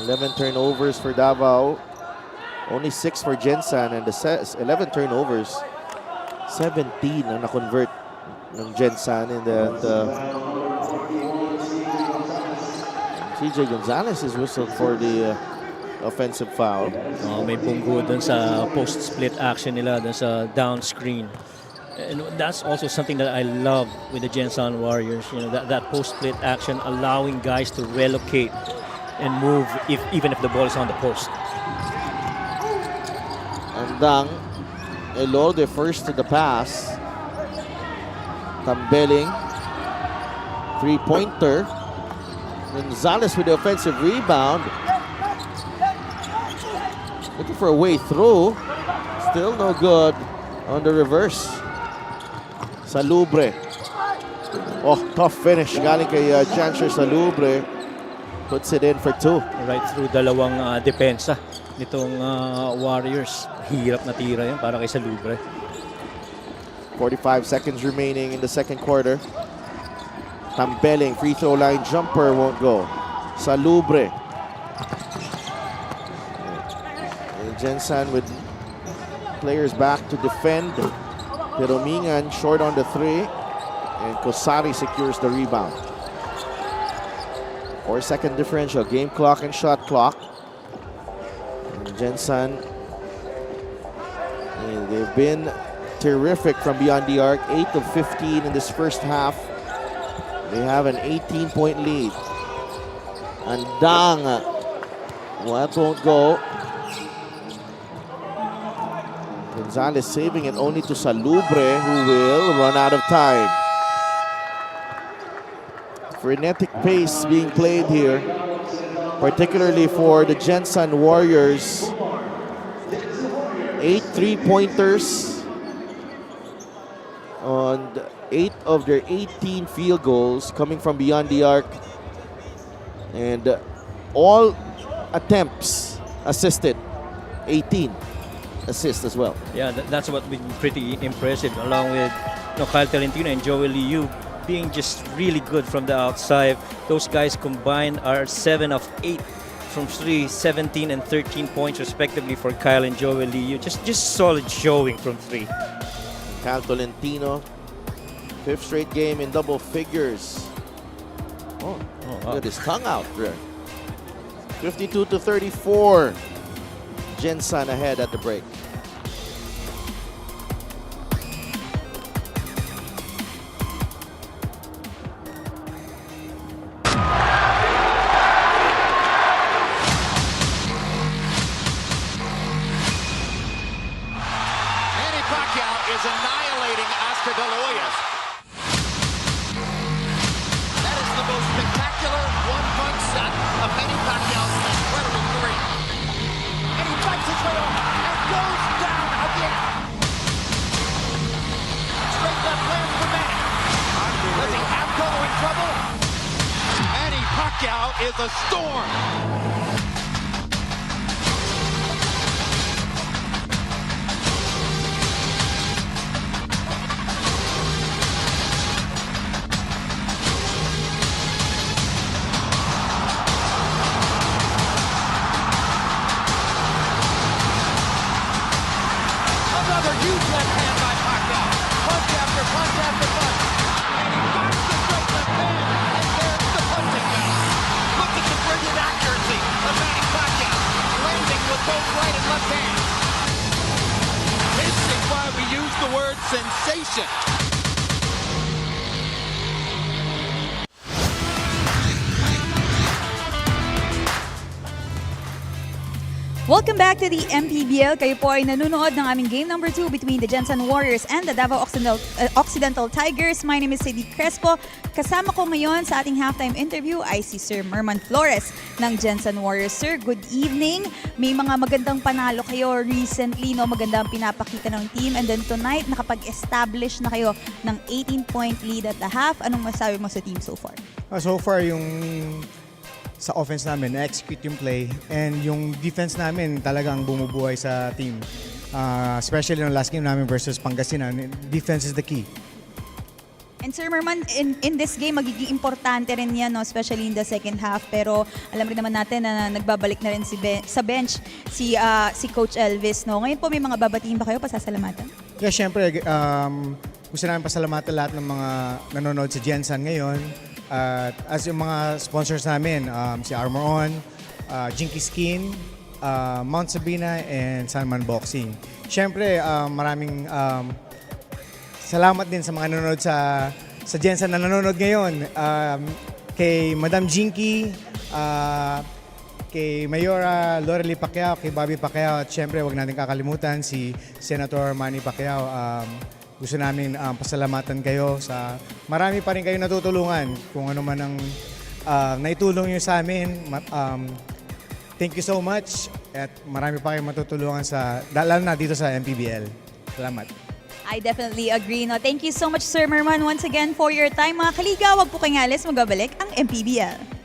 11 turnovers for Davao. Only 6 for Gensan, and the 11 turnovers, 17 ang na-convert ng Gensan in the CJ Gonzalez is whistled for the offensive foul.
May punggo dun sa post-split action nila dun sa down screen. And that's also something that I love with the Gensan Warriors. You know, that post-split action, allowing guys to relocate and move even if the ball is on the post.
Andang, Elorde first to the pass. Tambeling, three-pointer. Gonzalez with the offensive rebound. Looking for a way through. Still no good on the reverse. Salubre. Oh, tough finish. Galing kay Chancer Salubre. Puts it in for 2.
Right through dalawang depensa nitong Warriors. Hirap na tira yun para kay Salubre.
45 seconds remaining in the second quarter. Tambeling, free throw line jumper won't go. Salubre. And Gensan with players back to defend. Peromingan short on the 3. And Kosari secures the rebound. 4-second differential, game clock and shot clock. And Gensan, they've been terrific from beyond the arc. 8 of 15 in this first half. They have an 18-point lead. Andang. Well, that won't go. Gonzalez saving it only to Salubre, who will run out of time. Frenetic pace being played here, particularly for the Gensan Warriors. 8 3-pointers on 8 of their 18 field goals coming from beyond the arc, and all attempts assisted. 18 assists as well.
Yeah, that's what been pretty impressive, along with Kyle Tolentino and Joel Liu being just really good from the outside. Those guys combined are 7 of 8 from 3, 17 and 13 points respectively for Kyle and Joel Liu. Just solid showing from 3.
Kyle Tolentino, 5th straight game in double figures. Look at his tongue out there. 52-34. Gensan ahead at the break.
Is annihilating Oscar De La Hoyas. That is the most spectacular one-punch shot of Manny Pacquiao's incredible career. And he fights his way off and goes down again. Straight left land for Manny. Does he have Cotto in trouble? Manny Pacquiao is a storm. Another huge left hand by Pacquiao. Punch after punch after punch. And he backs the straight left hand. And there's the punching bell. Look at the brilliant accuracy of Manny Pacquiao. Landing with both right and left hands. This is why we use the word sensation.
Welcome back to the MPBL. Kayo po ay nanonood ng aming game number 2 between the Gensan Warriors and the Davao Occidental Tigers. My name is Sadie Crespo. Kasama ko ngayon sa ating halftime interview ay si Sir Merman Flores ng Gensan Warriors. Sir, good evening. May mga magandang panalo kayo recently, no? Magandang pinapakita ng team. And then tonight, nakapag-establish na kayo ng 18-point lead at the half. Anong masabi mo sa team so far?
So far, yung sa offense namin, na-execute yung play, and yung defense namin talagang bumubuhay sa team. Especially yung last game namin versus Pangasinan, defense is the key.
And Sir Merman, in this game, magiging importante rin yan, no? Especially in the second half. Pero alam rin naman natin na nagbabalik na rin sa bench si Coach Elvis. No? Ngayon po, may mga babatiin ba kayo pasasalamatan?
Yeah, syempre, gusto namin pasalamatan lahat ng mga nanonood sa Gensan ngayon. As yung mga sponsors namin, si Armor On, Jinky Skin, Mount Sabina, and Sanman Boxing. Siyempre, maraming salamat din sa mga nanonood sa Gensan na nanonood ngayon. Kay Madam Jinky, kay Mayora Lorely Pacquiao, kay Bobby Pacquiao, at siyempre, wag natin kakalimutan si Senator Manny Pacquiao. Gusto namin pasalamatan kayo sa marami pa rin kayo natutulungan kung ano man ang naitulong nyo sa amin. Thank you so much at marami pa kayong matutulungan lalo na dito sa MPBL. Salamat.
I definitely agree. No? Thank you so much, Sir Merman, once again for your time. Mga kaliga, wag po kayong alis, magbabalik ang MPBL.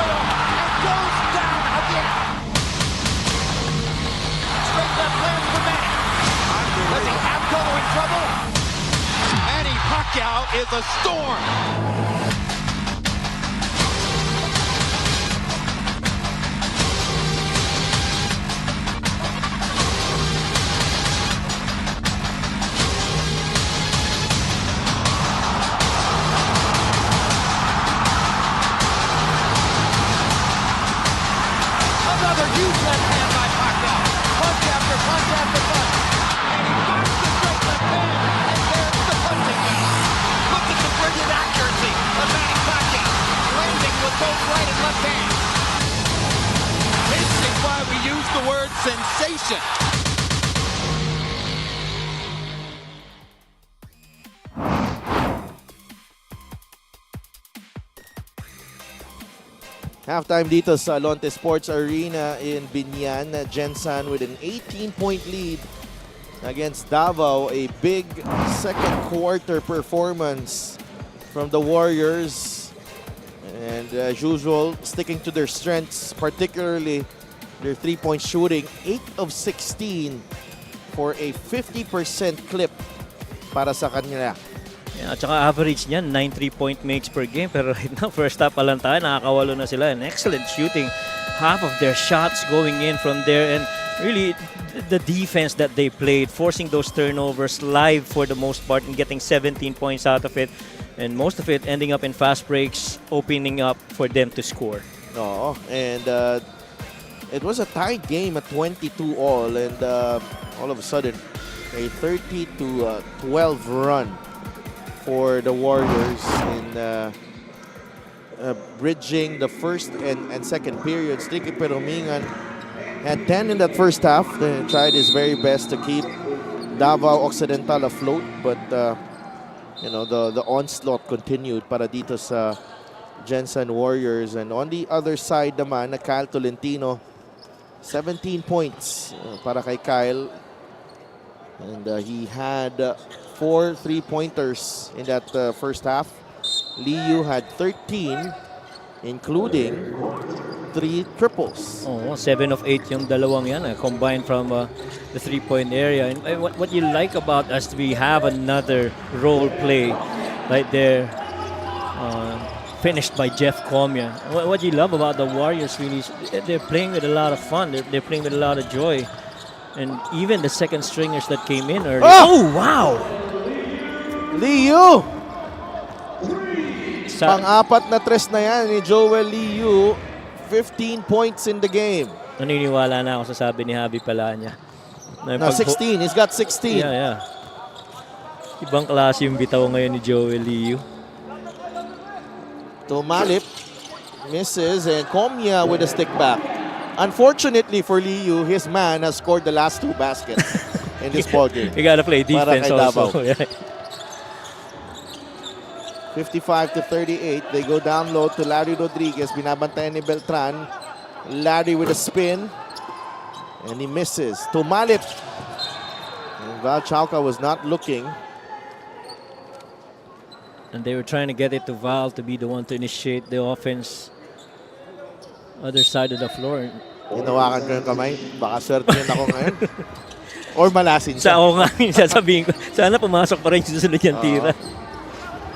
wheel and goes down again. Straight left lands for Manny. Does he have Cotto in trouble? Manny Pacquiao is a storm. Another huge left hand by Pacquiao. Punch after punch after punch. And he finds the straight left hand. And there's the punching mouth. Look at the brilliant accuracy of Manny Pacquiao. Landing with both right and left hands. This is why we use the word sensation.
Halftime dito sa Alonte Sports Arena in Binyan. Gensan with an 18-point lead against Davao. A big second quarter performance from the Warriors. And as usual, sticking to their strengths, particularly their three-point shooting. 8 of 16 for a 50% clip para sa kanila.
Yeah, at saka average niyan, 9 3-point makes per game. Pero right now, first half pa lang tayo, nakakawalo na sila. And excellent shooting. Half of their shots going in from there. And really, the defense that they played, forcing those turnovers live for the most part and getting 17 points out of it. And most of it ending up in fast breaks, opening up for them to score.
No, and it was a tied game at 22 all. And all of a sudden, a 30-12 run for the Warriors in bridging the first and second periods. Ricky Peromingan had 10 in that first half. They tried his very best to keep Davao Occidental afloat, but you know, the onslaught continued para dito sa Gensan Warriors. And on the other side naman, Kyle Tolentino, 17 points para kay Kyle. And he had 4 3-pointers in that first half. Liu had 13, including 3 triples.
Oh, 7 of 8 yung dalawang yan, combined from the three-point area. And what you like about us, we have another role play right there, finished by Jeff Comia. What you love about the Warriors really is they're playing with a lot of fun. They're playing with a lot of joy. And even the second stringers that came in early. Oh, wow!
Liu! Pang-apat na tres na yan ni Joel Liu. 15 points in the game.
Naniniwala na ako sa sabi ni Javi Palanya.
No, 16. He's got 16.
Yeah. Ibang klase yung bitaw ngayon ni Joel Liu.
Tumalip. Misses. And Comia with a stick back. Unfortunately for Liu, his man has scored the last 2 baskets in this ballgame.
You gotta play defense also.
55-38. They go down low to Larry Rodriguez. Binabantayan ni Beltran. Larry with a spin. And he misses. Tumalip. And Val Chauca was not looking.
And they were trying to get it to Val to be the one to initiate the offense. Other side of the floor.
Hinawakan ko yung kamay. Baka swerte yun ako ngayon. Or malasin siya.
Sa ako nga, sasabihin ko, sana pumasok pa rin susunod yung tira.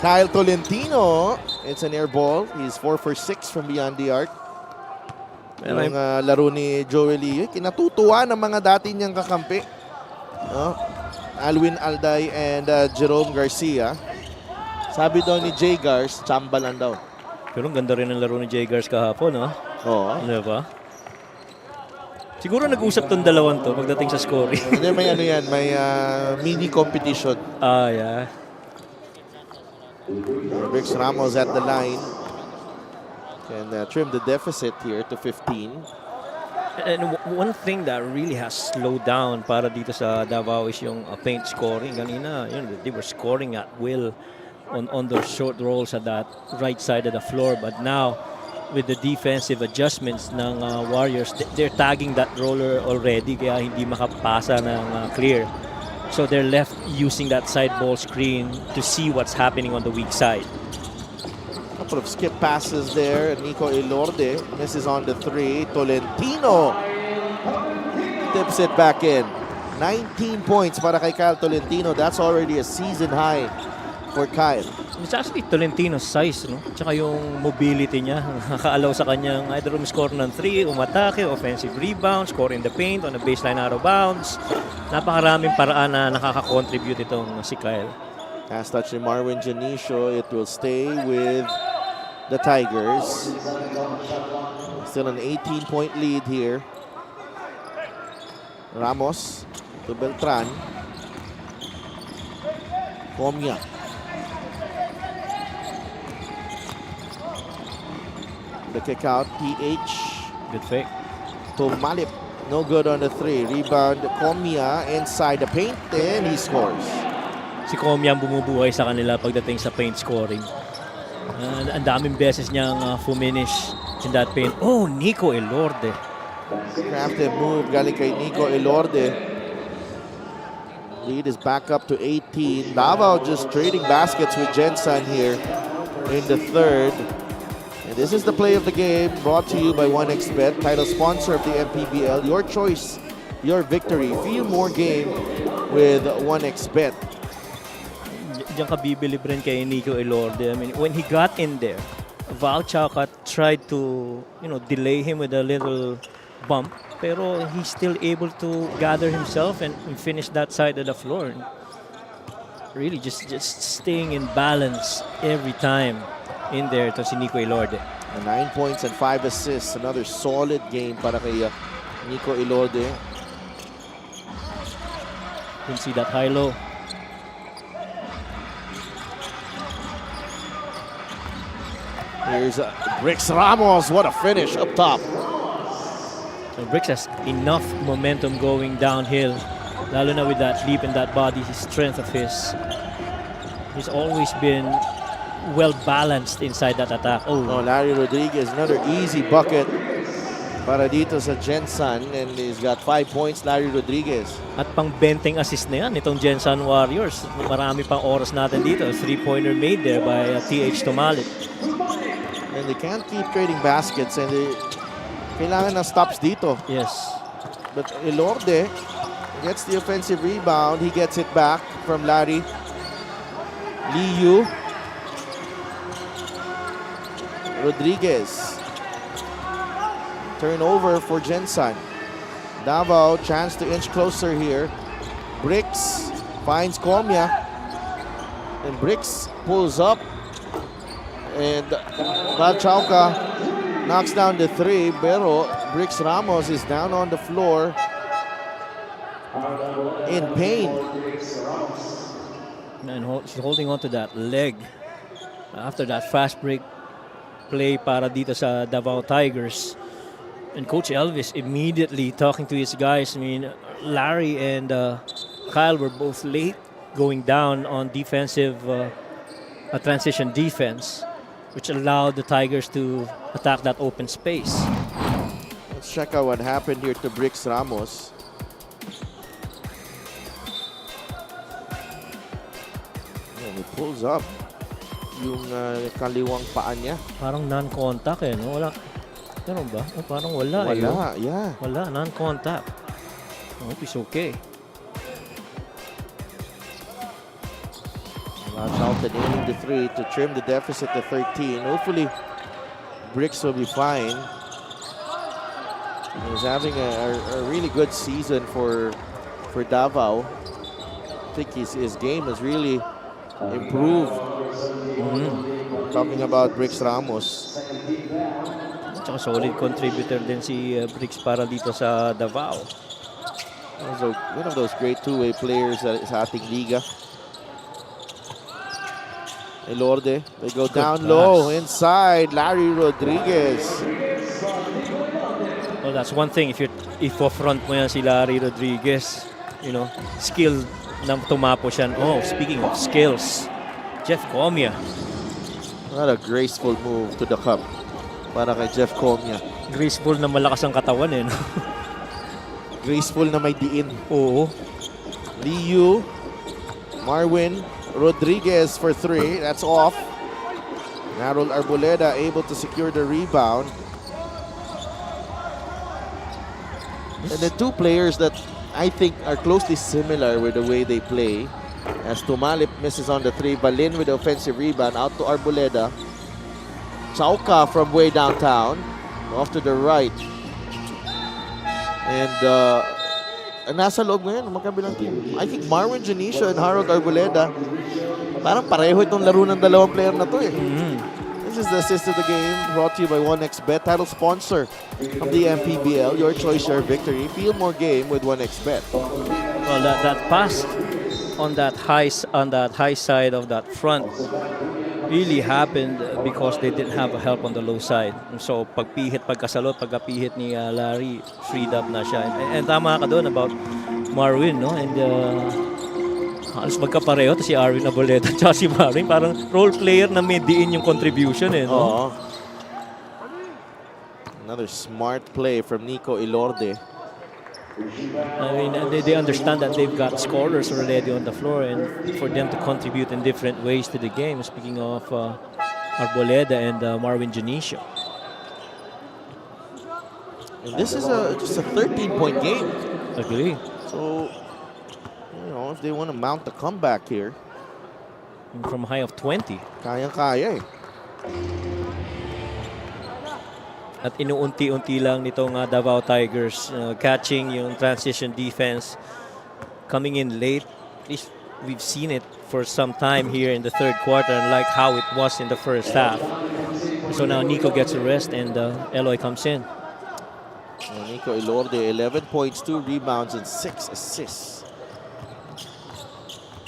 Kyle Tolentino, it's an air ball. He's 4 for 6 from beyond the arc. Yung laro ni Joel Liu, kinatutuwa ng mga dati niyang kakampi. Alwin Alday and Jerome Garcia. Sabi daw ni Jay Gars, chamba lang daw.
Pero ang ganda rin ang laro ni Jay Gars kahapon, no?
Oo.
Ano ba? Siguro nag-usap tong dalawang to pagdating sa scoring.
Hindi, may ano yan, may mini competition.
Yeah.
Rix Ramos at the line. Can trim the deficit here to 15.
And one thing that really has slowed down para dito sa Davao is yung paint scoring. Kanina, they were scoring at will on those short rolls at that right side of the floor. But now, with the defensive adjustments ng Warriors, they're tagging that roller already kaya hindi makapasa ng clear. So they're left using that side ball screen to see what's happening on the weak side.
Couple of skip passes there. Nico Elorde misses on the 3. Tolentino tips it back in. 19 points para kay Kyle Tolentino. That's already a season high for Kyle.
It's actually Tolentino's size, no? Tsaka yung mobility niya. Nakakaalaw sa kanyang either score ng 3, umatake, offensive rebound, score in the paint, on the baseline out of bounds. Napakaraming paraan na nakaka-contribute itong si Kyle.
Pass touch ni Marwin Janicio. It will stay with the Tigers. Still an 18-point lead here. Ramos to Beltran. Comia. The kick out, PH.
Good fake.
To Malip. No good on the 3. Rebound, Comia inside the paint, and he scores.
Si Comia ang bumubuhay sa kanila pagdating sa paint scoring. Ang daming beses niyang fuminish in that paint. Oh, Nico Elorde.
Crafted move galing kay Nico Elorde. Lead is back up to 18. Davao just trading baskets with Gensan here in the third. And this is the play of the game brought to you by 1xBet, title sponsor of the MPBL. Your choice, your victory. Feel more game with 1xBet.
Diyan ka bibilib rin kay Nico Elorde. I mean, when he got in there, Val Chauca tried to, delay him with a little bump, pero he's still able to gather himself and finish that side of the floor. Really, just staying in balance every time in there to si Nico Elorde.
9 points and 5 assists. Another solid game para kay Nico Elorde.
You can see that high-low.
Here's Brix Ramos. What a finish up top.
So Brix has enough momentum going downhill, lalo na with that leap and that body strength of his. He's always been well balanced inside that attack. Oh,
Larry Rodriguez, another easy bucket para dito sa Gensan, and he's got 5 points, Larry Rodriguez.
at pang 20 assist na yan itong Gensan Warriors. Marami pang oras natin dito. 3-pointer made there by TH Tomalit.
And they can't keep trading baskets, and they kailangan ng stops dito.
Yes.
But Elorde gets the offensive rebound. He gets it back from Larry. Liu. Rodriguez. Turnover for Gensan. Davao, chance to inch closer here. Brix finds Comia. And Brix pulls up. And Valchauca knocks down the three. Pero Brix Ramos is down on the floor in pain.
And she's holding on to that leg after that fast break play para dito sa Davao Tigers. And Coach Elvis immediately talking to his guys. I mean, Larry and Kyle were both late going down on defensive transition defense, which allowed the Tigers to attack that open space.
Let's check out what happened here to Brix Ramos. He pulls up yung kaliwang paa niya.
Parang non-contact no? Wala. Meron ba? Oh, parang wala.
Wala, yeah.
Wala, non-contact. I hope he's okay.
Valchauca nailing the three to trim the deficit to 13. Hopefully, Brix will be fine. He's having a really good season for Davao. I think his game has really improved. Talking about Brix Ramos.
Tsaka solid contributor din si Brix para dito sa Davao.
One of those great two-way players sa ating liga. Elorde, they go down low inside. Larry Rodriguez.
Well, that's one thing if front mo yan si Larry Rodriguez, skill na tumapo siya. Oh, speaking of skills, Jeff Comia.
What a graceful move to the cup para kay Jeff Comia.
Graceful na malakas ang katawan no?
Graceful na may diin.
Oo.
Liu, Marwin Rodriguez for three. That's off. Harold Arboleda able to secure the rebound. And the two players that I think are closely similar with the way they play. As Tumalip misses on the three, Balin with the offensive rebound out to Arboleda. Chauka from way downtown, off to the right. And nasa loob ngayon, magkabilang team. I think Marwin Janicio and Harold Arboleda, parang pareho itong laro ng dalawang player na to eh. This is the assist of the game, brought to you by 1xBet, title sponsor of the MPBL. Your choice, your victory. Feel more game with 1xBet.
Well, that pass on that high side of that front really happened because they didn't have help on the low side. So pagkasalot, pagkapihit ni Larry, freed up na siya. And tama ka doon about Marwin, no? And halos magkapareho to si Arwin Arboleda at si Marwin. Parang role player na may diin yung contribution eh, no?
Another smart play from Nico Ilorde.
I mean, they understand that they've got scorers already on the floor, and for them to contribute in different ways to the game. Speaking of Arboleda and Marwin Janicio.
And this is just a 13-point game.
Agree.
So, you know, if they want to mount the comeback here,
From a high of 20.
kayang-kaya eh.
At inuunti-unti lang nitong Davao Tigers catching yung transition defense, coming in late. At least we've seen it for some time here in the third quarter, unlike how it was in the first half. So now Nico gets a rest and Eloy comes in.
Nico Ilorde, 11 points, 2 rebounds, and 6 assists.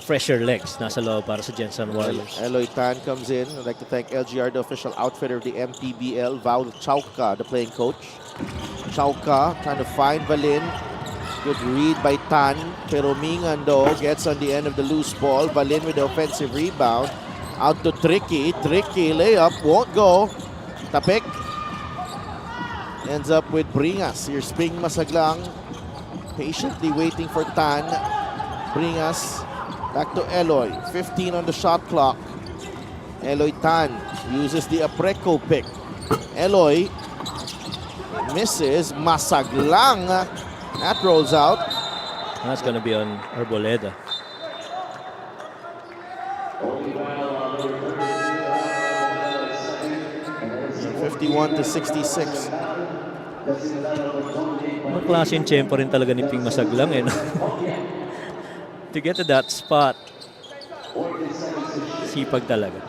Fresher legs nasa loob para sa Gensan Warriors.
Eloy Tan comes in. I'd like to thank LGR, the official outfitter of the MPBL. Val Chauka, the playing coach. Chauka trying to find Balin. Good read by Tan. Pero Mingan though gets on the end of the loose ball. Balin with the offensive rebound. Out to Tricky. Tricky layup. Won't go. Tapik. Ends up with Bringas. Here's Spring Masaglang. Patiently waiting for Tan. Bringas. Back to Eloy, 15 on the shot clock. Eloy Tan uses the Apreco pick. Eloy misses, Masaglang. That rolls out.
That's going to be on Arboleda.
And 51-66.
Mga klaseng tempo rin talaga ni Ping Masaglang eh, no? To get to that spot, sipag talaga.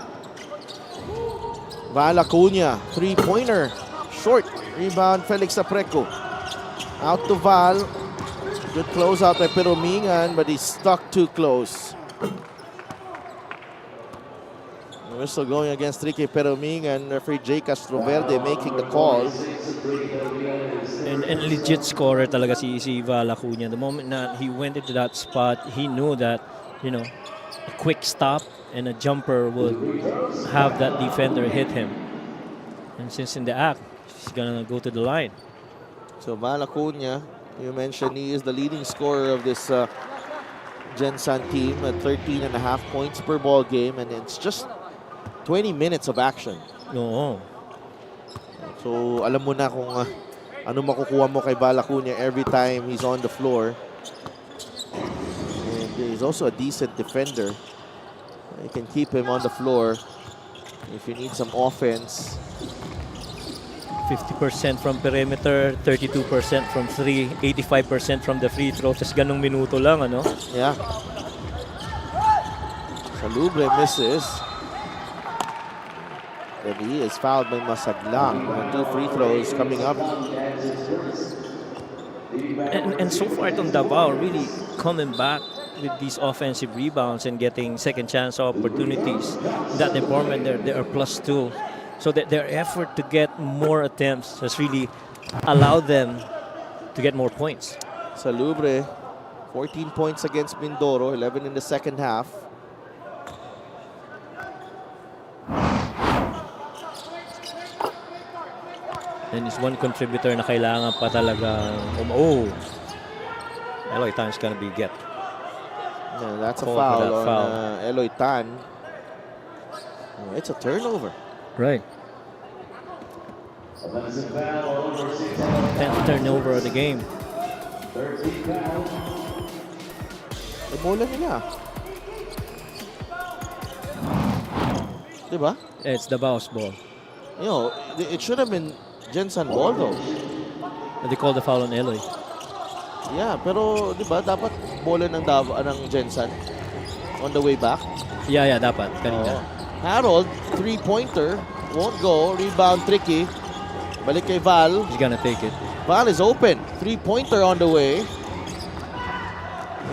Val Acuña, three-pointer, short. Rebound, Felix Apreco. Out to Val. Good closeout by Peromingan, but he's stuck too close. Whistle going against Ricky Peromingan. Referee Jay Castroverde making the call.
And legit scorer talaga si Val Acuña. The moment that he went into that spot, he knew that, you know, a quick stop and a jumper would have that defender hit him. And since in the act, he's gonna go to the line.
So Val Acuña, you mentioned he is the leading scorer of this Gensan team at 13.5 points per ball game, and it's just 20 minutes of action.
No.
So alam mo na kung ano makukuha mo kay Val Acuña every time he's on the floor. And he's also a decent defender. You can keep him on the floor if you need some offense.
50% from perimeter, 32% from 3, 85% from the free throw. Just ganong minuto lang, ano?
Yeah. Salubre misses. And he is fouled by Masaglang. And 2 free throws coming up.
And so far itong Davao really coming back with these offensive rebounds and getting second chance opportunities. That department, they are +2. So that their effort to get more attempts has really allowed them to get more points.
Salubre, 14 points against Mindoro, 11 in the second half.
And it's one contributor na kailangan pa talaga. Eloy Tan's gonna be get.
Yeah, that's a
Call for
foul
that
on
foul.
Eloy Tan. It's a turnover.
Right. 10th turnover of the game.
May bola nila. Diba?
It's Davao's ball.
You know, it should have been Gensan ball though.
They called the foul on Eloy.
Yeah, pero diba dapat bola ng Gensan on the way back.
Yeah, dapat. Kanina.
Harold, three-pointer, won't go. Rebound, tricky. Balik kay Val.
He's gonna take it.
Val is open. Three-pointer on the way.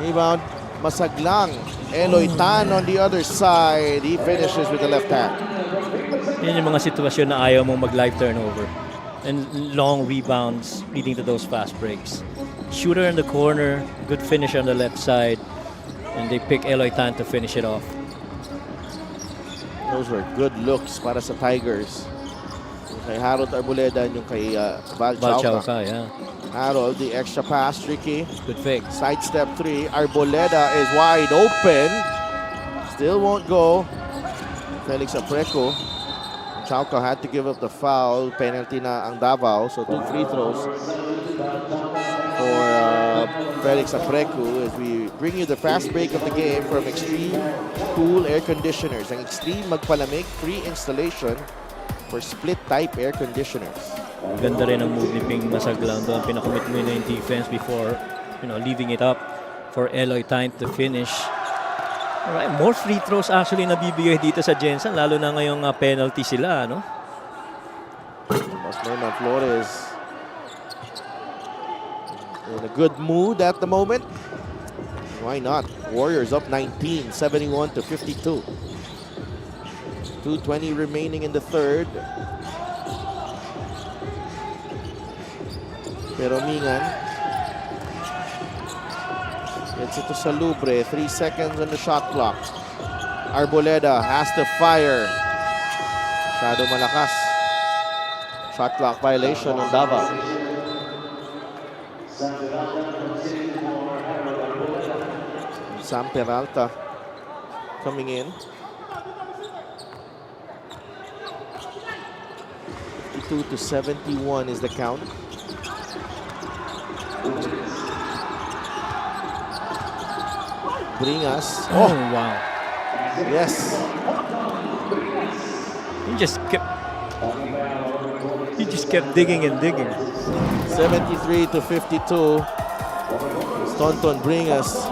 Rebound, masaglang. Eloy Tan on the other side. He finishes with the left hand.
Yan yung mga sitwasyon na ayaw mong mag-live turnover. And long rebounds leading to those fast breaks. Shooter in the corner, good finish on the left side. And they pick Eloy Tan to finish it off.
Those were good looks para sa Tigers. Yung kay Harold Arboleda and yung kay Val Chauca.
Chauca, yeah.
Harold, the extra pass, tricky.
Good fake.
Sidestep three. Arboleda is wide open. Still won't go. Felix Apreco. Chauca had to give up the foul. Penalty na ang Davao. So 2 free throws for Felix Apreco as we bring you the fast break of the game from Extreme Cool Air Conditioners. Ang Extreme magpalamig, free installation for split type air conditioners.
Ganda rin ang move ni Ping Masaglang doon. Pinakomit mo na yung defense before, leaving it up for Eloy Tan to finish. Alright, more free throws actually nabibigay dito sa Gensan, lalo na ngayong penalty sila, no?
Mas Norman Flores in a good mood at the moment. Why not? Warriors up 19, 71 to 52. 2:20 remaining in the third. Pero Mingan gets it to Salubre. 3 seconds on the shot clock. Arboleda has to fire. Masyado malakas. Shot clock violation on Davao. Sam Peralta coming in. 52 to 71 is the count. Bringas.
Oh, wow.
Yes.
He just kept digging and digging.
73 to 52. Tonton Bringas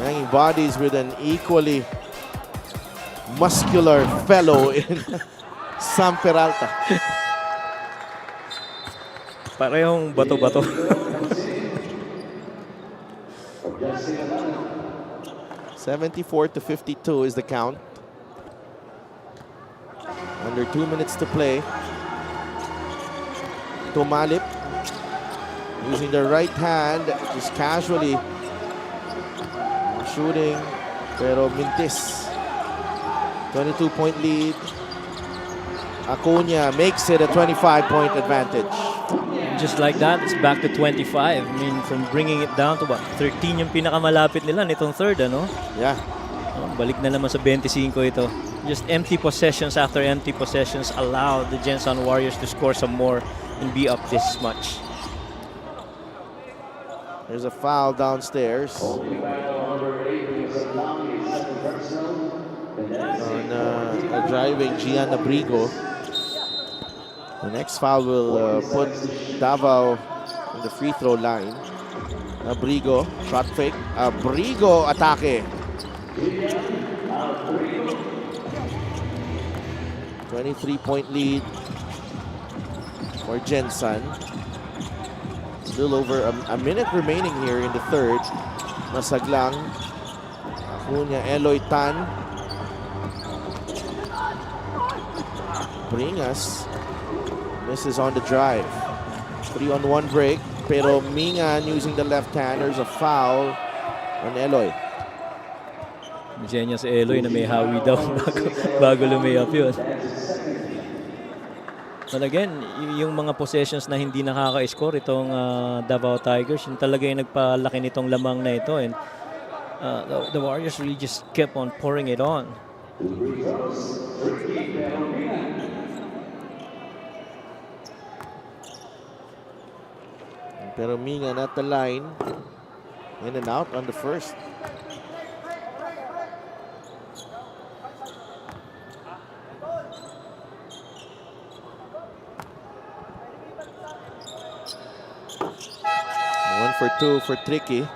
hanging bodies with an equally muscular fellow in Sam Peralta.
Parehong bato-bato.
$74 to 52 is the count. Under 2 minutes to play. Tumalip using the right hand, just casually shooting, pero mintis. 22-point lead. Acuna makes it a 25-point advantage.
Just like that, it's back to 25. I mean, from bringing it down to 13 yung pinakamalapit nila nitong third, ano?
Yeah.
Balik na naman sa 25 ito. Just empty possessions after empty possessions allow the Gensan Warriors to score some more and be up this much.
There's a foul downstairs. On driving Gian Abrigo. The next foul will put Davao in the free throw line. Abrigo, shot fake. Abrigo, atake. 23-point lead for Gensan. Still over a minute remaining here in the third. Masaglang. Acuna, Eloy Tan. Bringas misses on the drive. 3-on-1 break. Pero Mingan using the left hand. There's a foul on Eloy.
Diyan niya si Eloy na may hawi daw bago lumayap yun. But again, yung mga possessions na hindi nakaka-score itong Davao Tigers, yung talaga yung nagpalaki nitong lamang na ito. And the Warriors really just kept on pouring it on.
Pero Mingan at the line. In and out on the first. One for two for Tricky.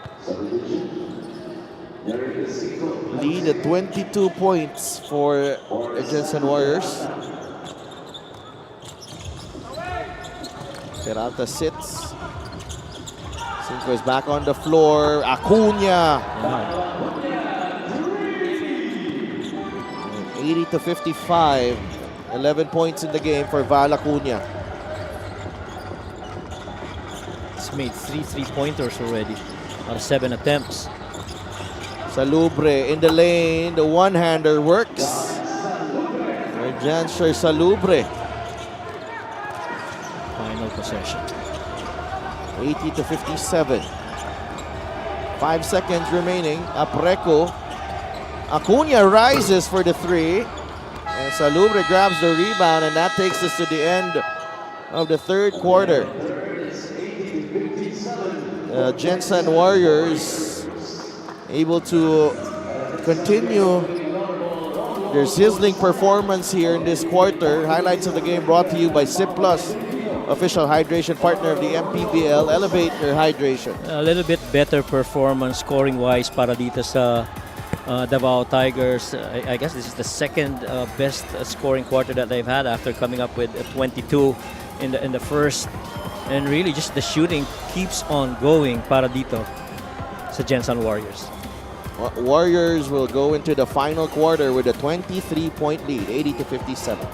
Lead at 22 points for the Gensan Warriors. Peralta sits. Cinco is back on the floor. Acuna. 80 to 55. 11 points in the game for Val Acuna.
He's made 3 3-pointers already out of 7 attempts.
Salubre in the lane. The one-hander works. Janser Salubre.
Final possession.
80 to 57. 5 seconds remaining. Apreco. Acuna rises for the three. And Salubre grabs the rebound, and that takes us to the end of the third quarter. Gensan Warriors able to continue their sizzling performance here in this quarter. Highlights of the game brought to you by Sip Plus, official hydration partner of the MPBL. Elevate your hydration.
A little bit better performance scoring-wise para dito sa Davao Tigers. I guess this is the second best scoring quarter that they've had after coming up with 22 in the first. And really just the shooting keeps on going para dito sa Gensan Warriors.
Warriors will go into the final quarter with a 23-point lead, 80 to 57.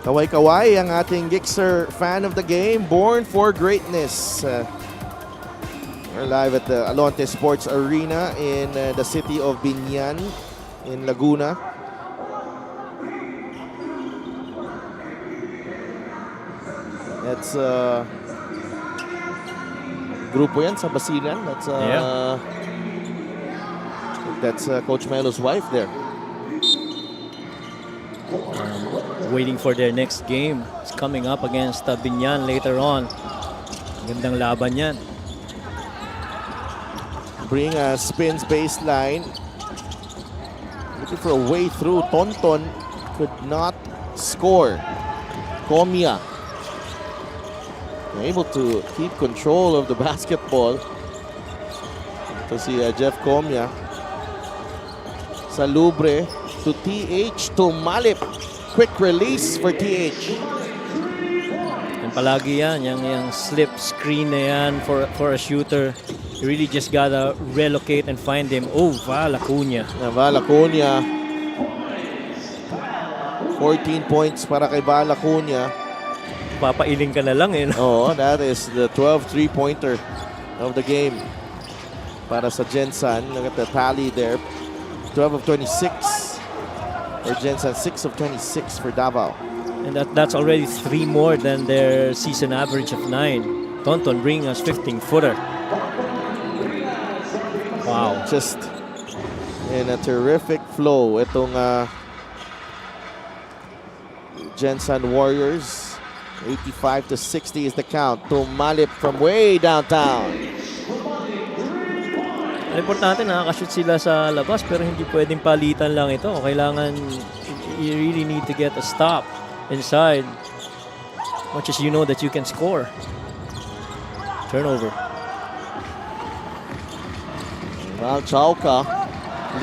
Kaway-kaway ang ating Gixxer fan of the game, born for greatness. We're live at the Alonte Sports Arena in the city of Binyan in Laguna. That's grupo yan sa Basilan. That's Coach Melo's wife there.
Waiting for their next game. It's coming up against Binyan later on. Gandang laban yan.
Bring a spins baseline. Looking for a way through. Tonton could not score. Comia able to keep control of the basketball. To see Jeff Comia. Salubre to TH to Malip. Quick release for TH.
And palagi yan, yung slip screen na yan for a shooter. You really just gotta relocate and find him. Oh, Val Acuna.
Val Acuna. 14 points para kay Val Acuna.
Papailing ka na lang eh.
Oh, that is the 12th three-pointer of the game para sa Gensan. Look at the tally there. 12 of 26. For Gensan, 6 of 26 for Davao.
And that's already 3 more than their season average of 9. Tonton bring us 15-footer. Wow.
Just in a terrific flow. Itong Gensan Warriors. 85 to 60 is the count. To Malip from way downtown.
Importante nakakashoot sila sa labas pero hindi pwedeng palitan lang ito. Kailangan, you really need to get a stop inside. Much as you know that you can score. Turnover.
Well, Chauka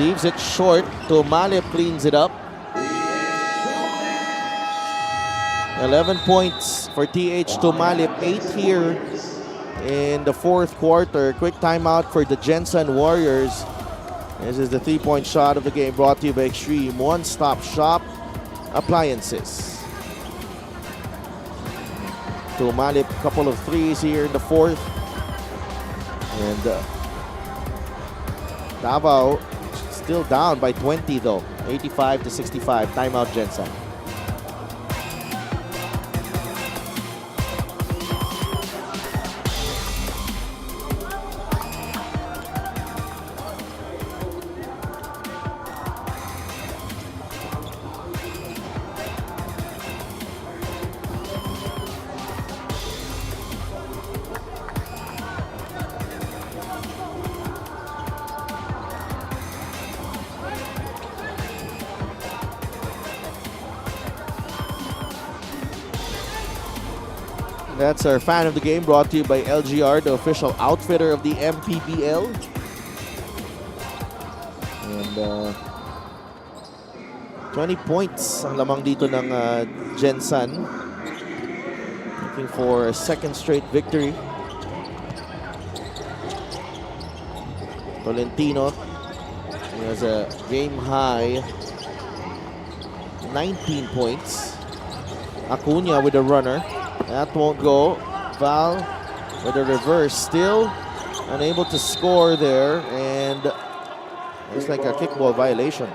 leaves it short. To Malip cleans it up. 11 points for TH to Malip. 8 here in the fourth quarter. Quick timeout for the Gensan Warriors. This is the three-point shot of the game brought to you by Extreme One-Stop Shop Appliances. Tumalip, a couple of threes here in the fourth. And Davao still down by 20 though. 85-65. Timeout, Gensan. That's our fan of the game brought to you by LGR, the official outfitter of the MPBL. And 20 points ang lamang dito ng Gensan. Looking for a second straight victory. Tolentino has a game high 19 points. Acuna with a runner. That won't go. Val with a reverse. Still unable to score there. And it's like a kickball violation.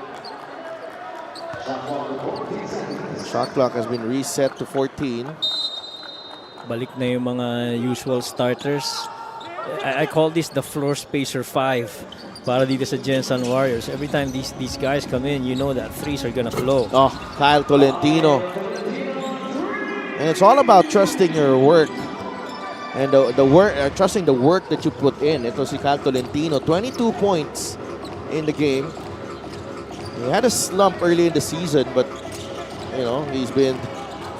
Shot clock has been reset to 14.
Balik na yung mga usual starters. I call this the floor spacer 5 para dito sa Gensan Warriors. Every time these guys come in, you know that threes are gonna flow.
Oh, Kyle Tolentino. And it's all about trusting your work and the work, trusting the work that you put in. Ito si Kyle Tolentino, 22 points in the game. He had a slump early in the season, but you know he's been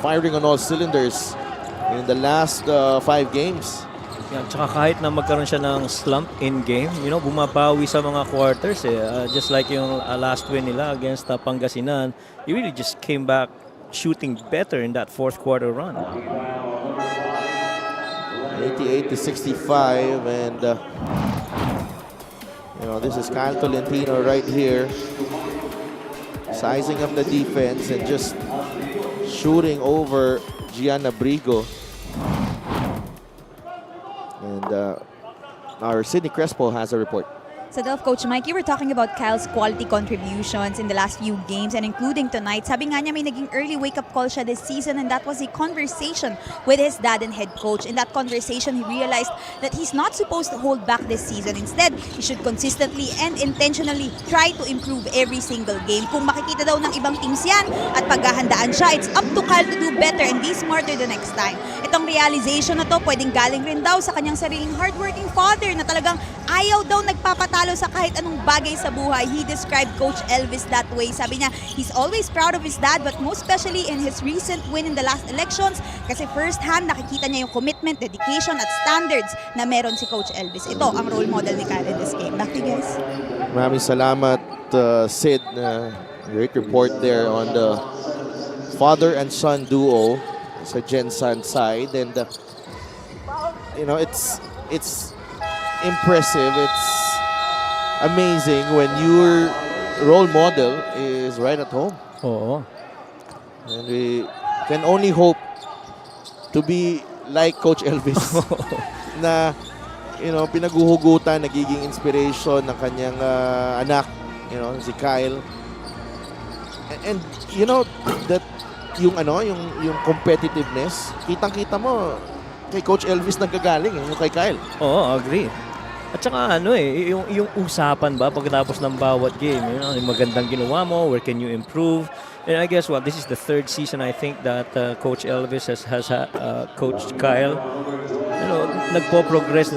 firing on all cylinders in the last 5 games.
Yan, tsaka kahit na magkaroon siya ng slump in game, you know, bumabawi sa mga quarters just like yung last win nila against Pangasinan, he really just came back shooting better in that fourth quarter run.
88-65, and you know, this is Kyle Tolentino right here, sizing up the defense and just shooting over Gian Abrigo. And our Sidney Crespo has a report.
So Delph, Coach Mike, you were talking about Kyle's quality contributions in the last few games and including tonight. Sabi nga niya may naging early wake-up call siya this season, and that was a conversation with his dad and head coach. In that conversation, he realized that he's not supposed to hold back this season. Instead, he should consistently and intentionally try to improve every single game. Kung makikita daw ng ibang teams yan at paghahandaan siya, it's up to Kyle to do better and be smarter the next time. Itong realization na to, pwedeng galing rin daw sa kanyang sariling hardworking father na talagang ayaw daw nagpapatalo sa kahit anong bagay sa buhay. He described Coach Elvis that way. Sabi niya, he's always proud of his dad, but most especially in his recent win in the last elections kasi first-hand nakikita niya yung commitment, dedication at standards na meron si Coach Elvis. Ito ang role model ni Kyle in this game. Back to you guys.
Maraming salamat, Sid. Great report there on the father and son duo sa Gensan side. And you know, it's impressive. It's amazing when your role model is right at home.
Oo.
And we can only hope to be like Coach Elvis na, you know, pinaguhugutan, nagiging inspiration ng kanyang anak, you know, si Kyle. And you know that yung competitiveness, kitang-kita mo kay Coach Elvis nagkagaling, yung kay Kyle.
Oo, agree. At saka yung usapan ba pagkatapos ng bawat game, you know, yung magandang ginawa mo, where can you improve? And I guess this is the third season I think that Coach Elvis has coached Kyle. You know, nagpo-progress.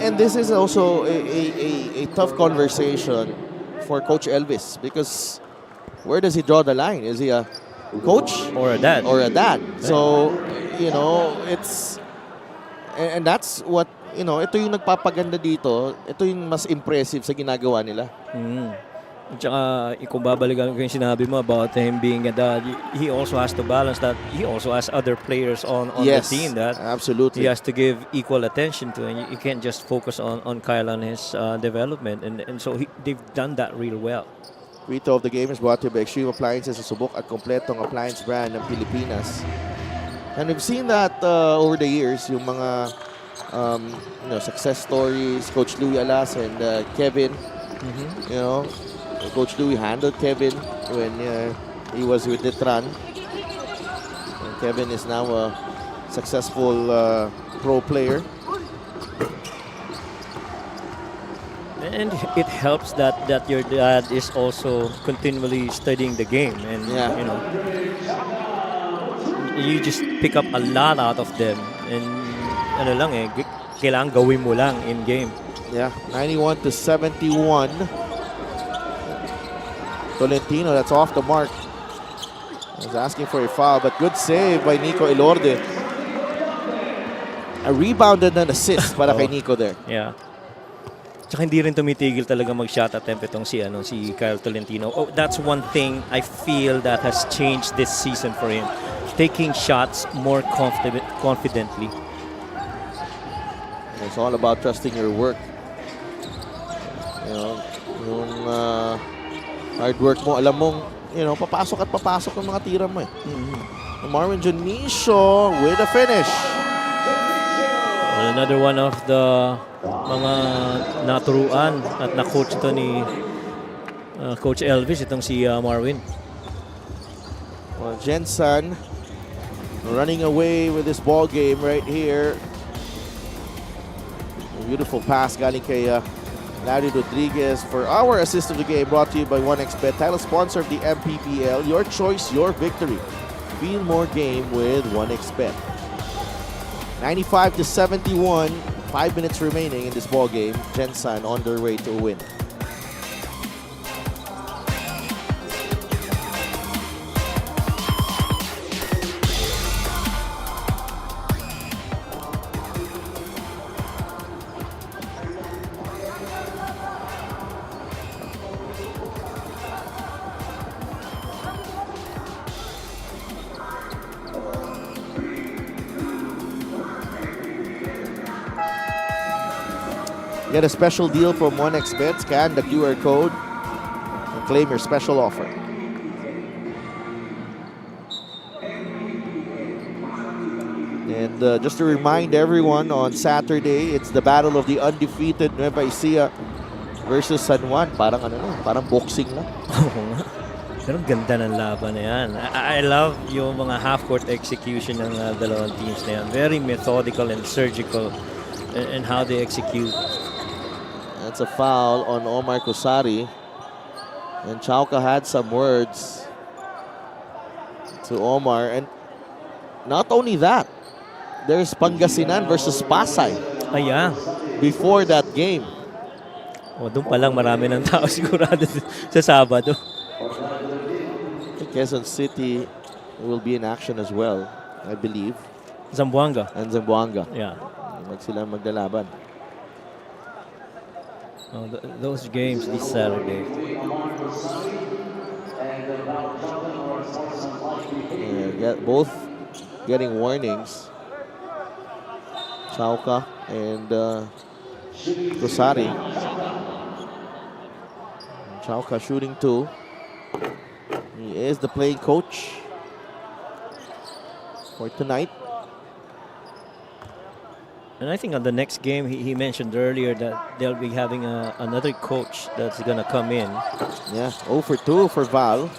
And this is also a tough conversation for Coach Elvis because where does he draw the line? Is he a coach
or a dad?
So, you know, and that's what, you know, ito yung nagpapaganda dito. Ito yung mas impressive sa ginagawa nila.
Tsaka kung babalikan ko yung sinabi mo about him being a dad, he also has to balance that. He also has other players on
Yes,
the team that
absolutely.
he has to give equal attention to, and you can't just focus on Kyle and his development. And so they've done that real well.
Free throw of the game is brought to you by Extreme Appliances, sa subok at kompletong appliance brand ng Pilipinas. And we've seen that over the years, yung mga success stories, Coach Louie Alas and Kevin. You know, Coach Louie handled Kevin when he was with Detran. And Kevin is now a successful pro player.
And it helps that your dad is also continually studying the game, and
Yeah.
you know, you just pick up a lot out of them, and ano lang kailangan gawin mo lang in game.
Yeah, 91-71. Tolentino, that's off the mark. Was asking for a foul, but good save by Nico Elorde. A rebound and an assist para kay Nico there.
Yeah. Tsaka hindi rin tumitigil talaga mag-shot attempt itong si Kyle Tolentino. Oh, that's one thing I feel that has changed this season for him. Taking shots more confidently.
It's all about trusting your work. You know, yung hard work mo, alam mong, papasok at papasok ang mga tira mo eh. Marvin Junicio with a finish.
Well, another one of the mga naturuan at na-coach ito ni Coach Elvis, itong si Marvin.
Well, Gensan running away with this ball game right here. A beautiful pass galing kay Larry Rodriguez for our assist of the game, brought to you by 1xBet, title sponsor of the MPBL. Your choice, your victory. Feel more game with 1xBet. 95-71, 5 minutes remaining in this ball game. Gensan on their way to a win. Get a special deal from 1xBet. Scan the QR code and claim your special offer. And just to remind everyone, on Saturday, it's the battle of the undefeated Nueva Ecija versus San Juan. Parang parang boxing lang.
Oo nga. Pero ganda ng laban na yan. I love yung mga half-court execution ng dalawang teams na yan. Very methodical and surgical in how they execute.
That's a foul on Omar Kusari. And Chauca had some words to Omar. And not only that, there's Pangasinan versus Pasay
Yeah.
before that game.
Doon pa lang marami ng tao sigurado sa Sabado.
Quezon City will be in action as well, I believe.
Zamboanga.
And Zamboanga.
Yeah.
Sila maglalaban.
Those games this Saturday.
Both getting warnings. Chauca and Rosari. Chauca shooting 2. He is the playing coach for tonight.
And I think on the next game, he mentioned earlier that they'll be having another coach that's going to come in.
Yeah, 0 for 2 for Val.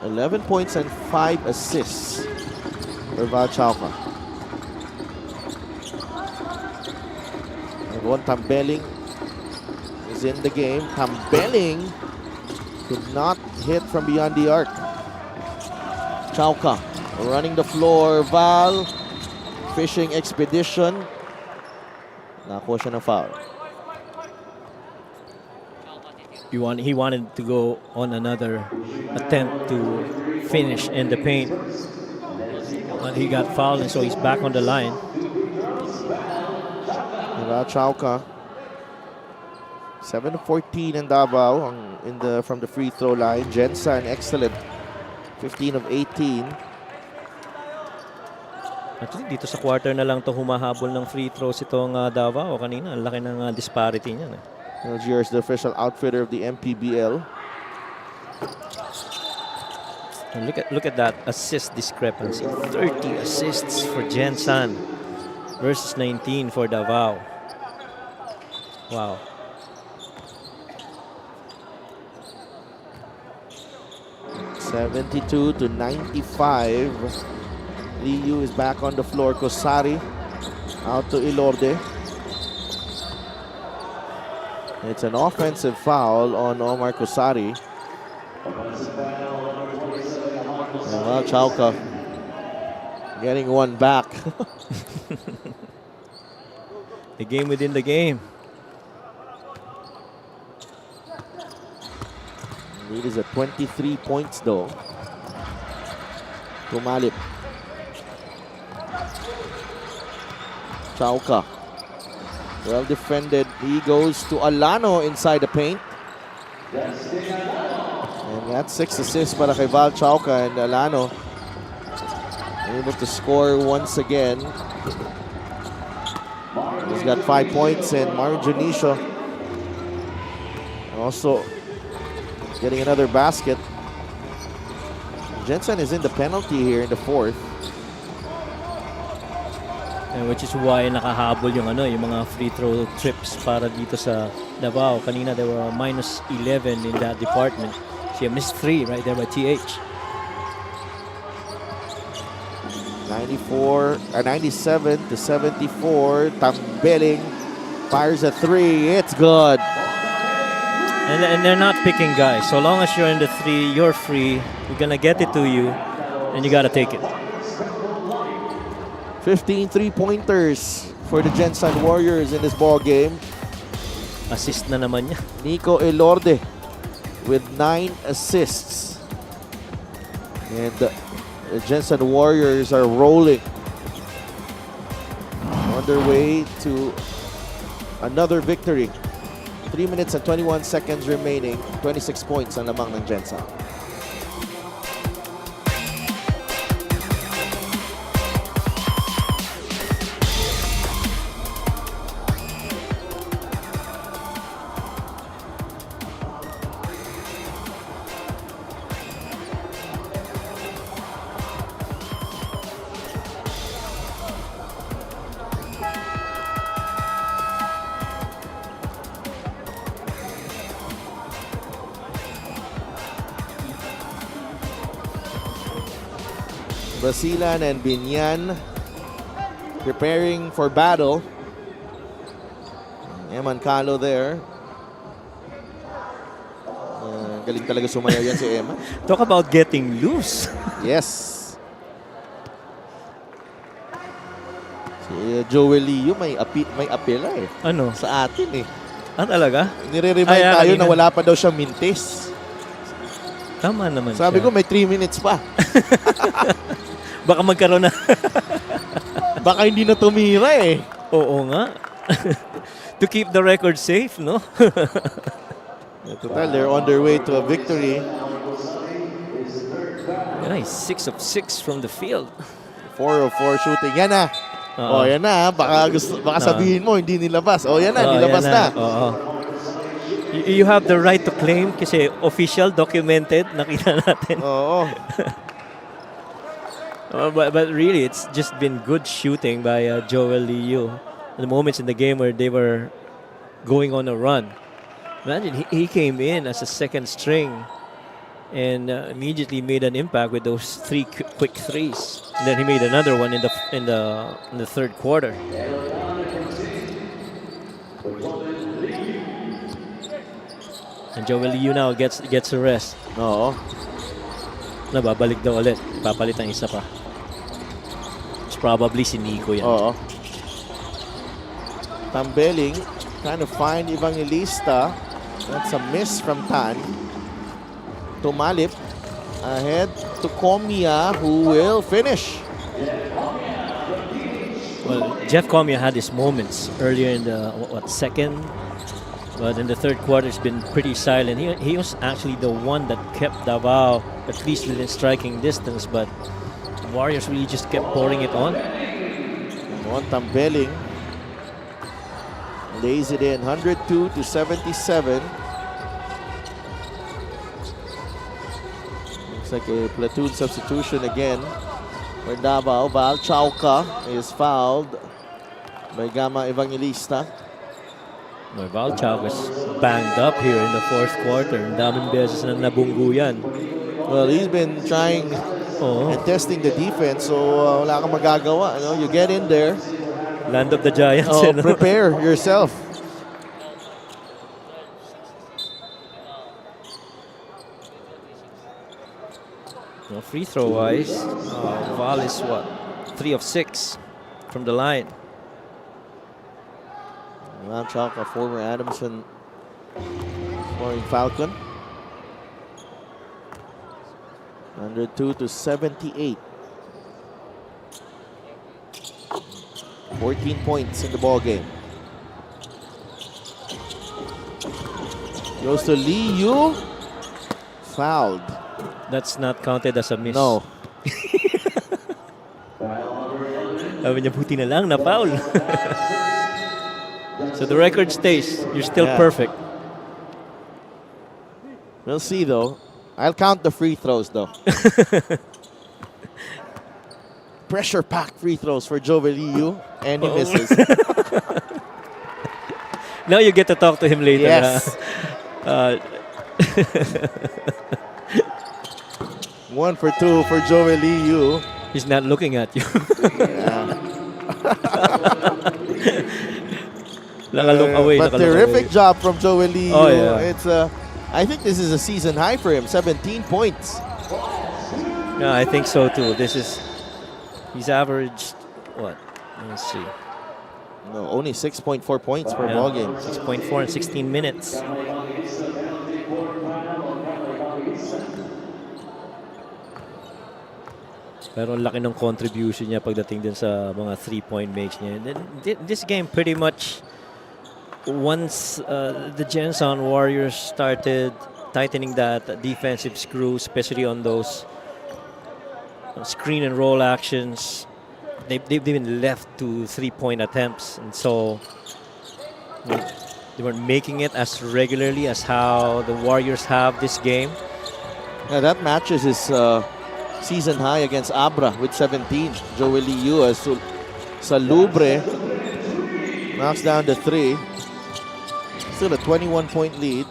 11 points and 5 assists for Val Chauca. And one Tambeling is in the game. Tambeling could not hit from beyond the arc. Chauca running the floor. Val, fishing expedition. Nakuha siya ng foul.
He wanted to go on another attempt to finish in the paint. But he got fouled, and so he's back on the line.
Val Chauca 7-14 in Davao from the free throw line. Gensan, excellent. 15 of 18.
Actually, dito sa quarter na lang to humahabol ng free throws itong Davao kanina. Ang laki ng disparity niyan.
LGR is the official outfitter of the MPBL.
And look at that assist discrepancy. 30 assists for Gensan versus 19 for Davao. Wow.
(72-95). Liu is back on the floor. Kosari out to Ilorde. It's an offensive foul on Omar Kosari. Well, Chauka getting one back.
The game within the game.
Lead is at 23 points though. Tumalip. Chauka. Well defended. He goes to Alano inside the paint. And that's 6 assists para kay Val Chauka, and Alano able to score once again. He's got 5 points, and Mario Junicio also getting another basket. Gensan is in the penalty here in the fourth.
And which is why nakahabol yung mga free throw trips para dito sa Davao. Kanina they were minus 11 in that department. She missed 3 right there by TH.
97-74. Tambeling fires a 3. It's good.
And they're not picking guys. So long as you're in the 3, you're free. We're gonna get it to you, and you gotta take it.
15 3-pointers for the Gensan Warriors in this ball game.
Assist na naman niya.
Nico Elorde with 9 assists. And the Gensan Warriors are rolling. On their way to another victory. 3 minutes and 21 seconds remaining. 26 points ang lamang ng Gensan. Basilan and Binyan preparing for battle. Eman Calo there. Galing talaga sumayaw yan si Eman.
Talk about getting loose.
Yes. Si Joel Leo may apela eh.
Ano?
Sa atin eh.
Ah, talaga?
Nire-remind
Ay,
tayo
kanina.
na wala pa daw siyang mintis.
Tama naman
Sabi
siya.
ko may 3 minutes pa.
Baka magkaroon na.
Baka hindi na tumira eh.
Oo nga. To keep the record safe, no?
Total, they're on their way to a victory.
Nice. 6 of 6 from the field.
4 of 4 shooting. Yan na. Oh, yan na. Baka sabihin mo, hindi nilabas. Oh, yan na. Nilabas
yan
na.
Oo. You have the right to claim kasi official, documented, nakita natin.
Oo.
But really, it's just been good shooting by Joel Liu. The moments in the game where they were going on a run. Imagine, he came in as a second string and immediately made an impact with those 3 quick threes. And then he made another one in the third quarter. And Joel Liu now gets a rest.
Oo.
Babalik daw ulit. Papalit ang isa pa. It's probably si Nico yan.
Oo. Tambeling trying to find Evangelista. That's a miss from Tan. Tumalip ahead to Comia, who will finish.
Well, Jeff Comia had his moments earlier in the second But in the third quarter, it's been pretty silent. He was actually the one that kept Davao at least within striking distance, but Warriors really just kept pouring it on.
Tambeling lays it in, 102-77. Looks like a platoon substitution again for Davao. Val Chauca is fouled by Gama Evangelista.
Val Chao was banged up here in the fourth quarter. Ang daming beses na nabunggo yan.
Well, he's been trying and testing the defense, so wala kang magagawa. You know? You get in there,
Land of the Giants.
prepare yourself.
Free throw wise, Val is what? 3 of 6 from the line.
Val Chauca, former Adamson scoring Falcon. 102-78. 14 points in the ball game. Goes to Lee Yu. Fouled.
That's not counted as a miss.
No.
Sabi niya, buti na lang na foul. So the record stays. You're still perfect.
We'll see though. I'll count the free throws though. Pressure-packed free throws for Jovel Liu, and he misses.
Now you get to talk to him later.
Yes. 1 for 2 for Jovel Liu.
He's not looking at you. Nakalook away.
But terrific job from Joel Liu.
Oh, yeah.
It's I think this is a season high for him, 17 points.
Yeah, I think so too. He's averaged what? Let's see.
No, only 6.4 points per ball game.
6.4 in 16 minutes. Pero ang laki ng contribution niya pagdating din sa mga 3-point makes niya. This game pretty much, once the Gensan Warriors started tightening that defensive screw, especially on those screen and roll actions, they've been left to 3-point attempts. And so they weren't making it as regularly as how the Warriors have this game.
Yeah, that matches his season high against Abra with 17. Joel Liu as Salubre knocks down the 3. Still a 21-point lead.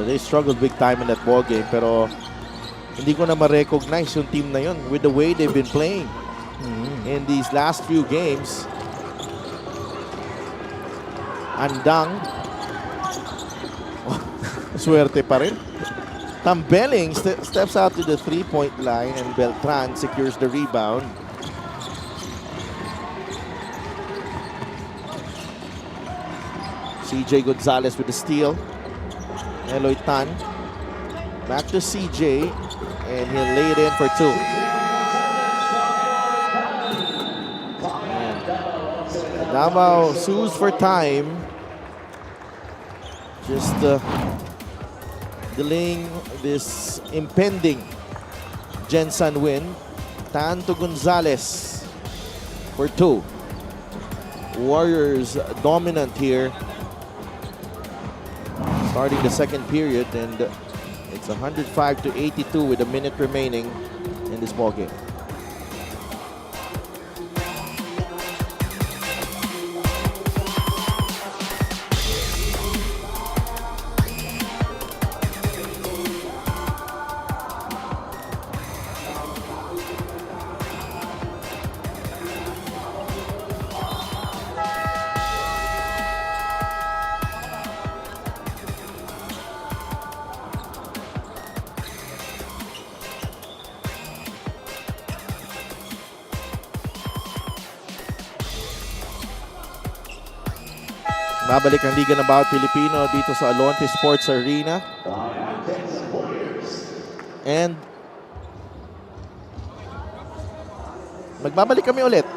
They struggled big time in that ball game, pero hindi ko na ma-recognize yung team na yun with the way they've been playing in these last few games. Andang. Suerte pa rin. Tambeling steps out to the 3-point line and Beltran secures the rebound. CJ Gonzalez with the steal. Eloy Tan. Back to CJ and he'll lay it in for 2. And Davao sues for time. Just delaying this impending Gensan win. Tan to Gonzalez for 2. Warriors dominant here. Starting the second period, and it's 105-82 with a minute remaining in this ball game. Babalik ang Liga ng Bawat Pilipino dito sa Alonte Sports Arena. And magbabalik kami ulit.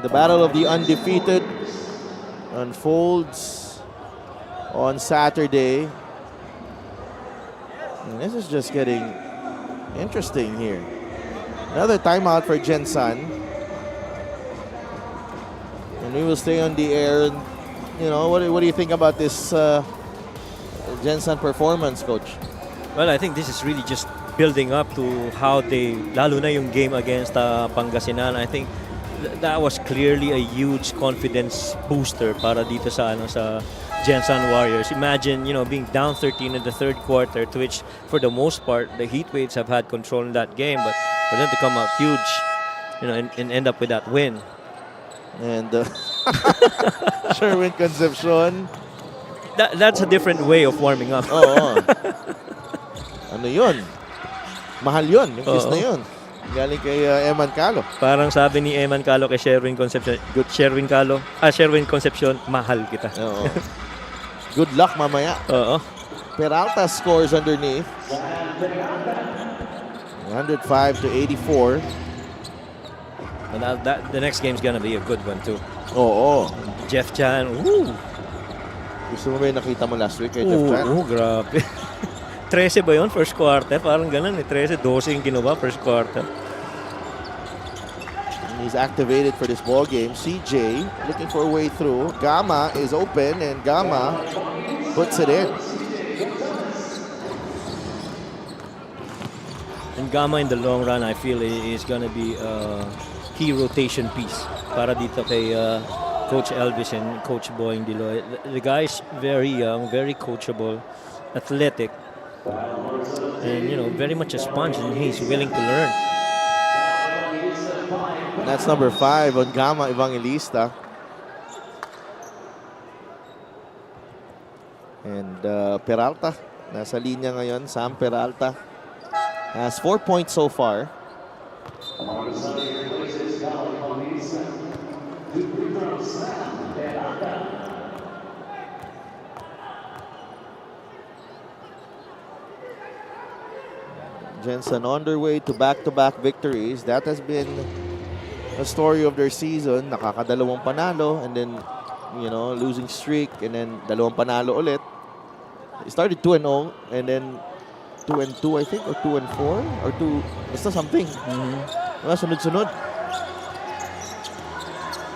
The battle of the undefeated unfolds on Saturday. And this is just getting interesting here. Another timeout for Gensan. And we will stay on the air. You know, what do you think about this Gensan performance, Coach?
Well, I think this is really just building up to how they, lalo na yung game against Pangasinan. I think that was clearly a huge confidence booster para dito sa Gensan Warriors. Imagine, being down 13 in the third quarter, to which for the most part the Heatwaves have had control in that game, but for them to come out huge, and end up with that win.
And Sherwin Concepcion.
That's a different way of warming up.
Oo. Ano yun? Mahal yun. Yung kiss
Oo.
na yun. Galing kay Eman Calo.
Parang sabi ni Eman Calo kay Sherwin Concepcion, Sherwin Concepcion, mahal kita.
Oo. Good luck mamaya.
Oo.
Peralta scores underneath. 105 to 84.
And the next game's gonna be a good one too.
Oo.
Jeff Chan, woo!
Gusto mo ba yung nakita mo last week kay Jeff Chan?
Oo, grabe. 13 ba yun first quarter? Parang ganun eh. 13, 12 yung ginawa first quarter.
He's activated for this ball game. CJ looking for a way through. Gama is open and Gama puts it in.
And Gama in the long run, I feel is gonna be a key rotation piece para dito kay Coach Elvis and Coach Boying Diloy. The guy is very young, very coachable, athletic, and very much a sponge, and he's willing to learn.
That's number 5 on Gama Evangelista. And Peralta, nasa linya ngayon. Sam Peralta has 4 points so far. Gensan on their way to back-to-back victories. That has been the story of their season. Nakakadalawang panalo and then, losing streak and then dalawang panalo ulit. They started 2-0 and then 2-2 I think, or 2-4 or 2, basta something. Sunod-sunod.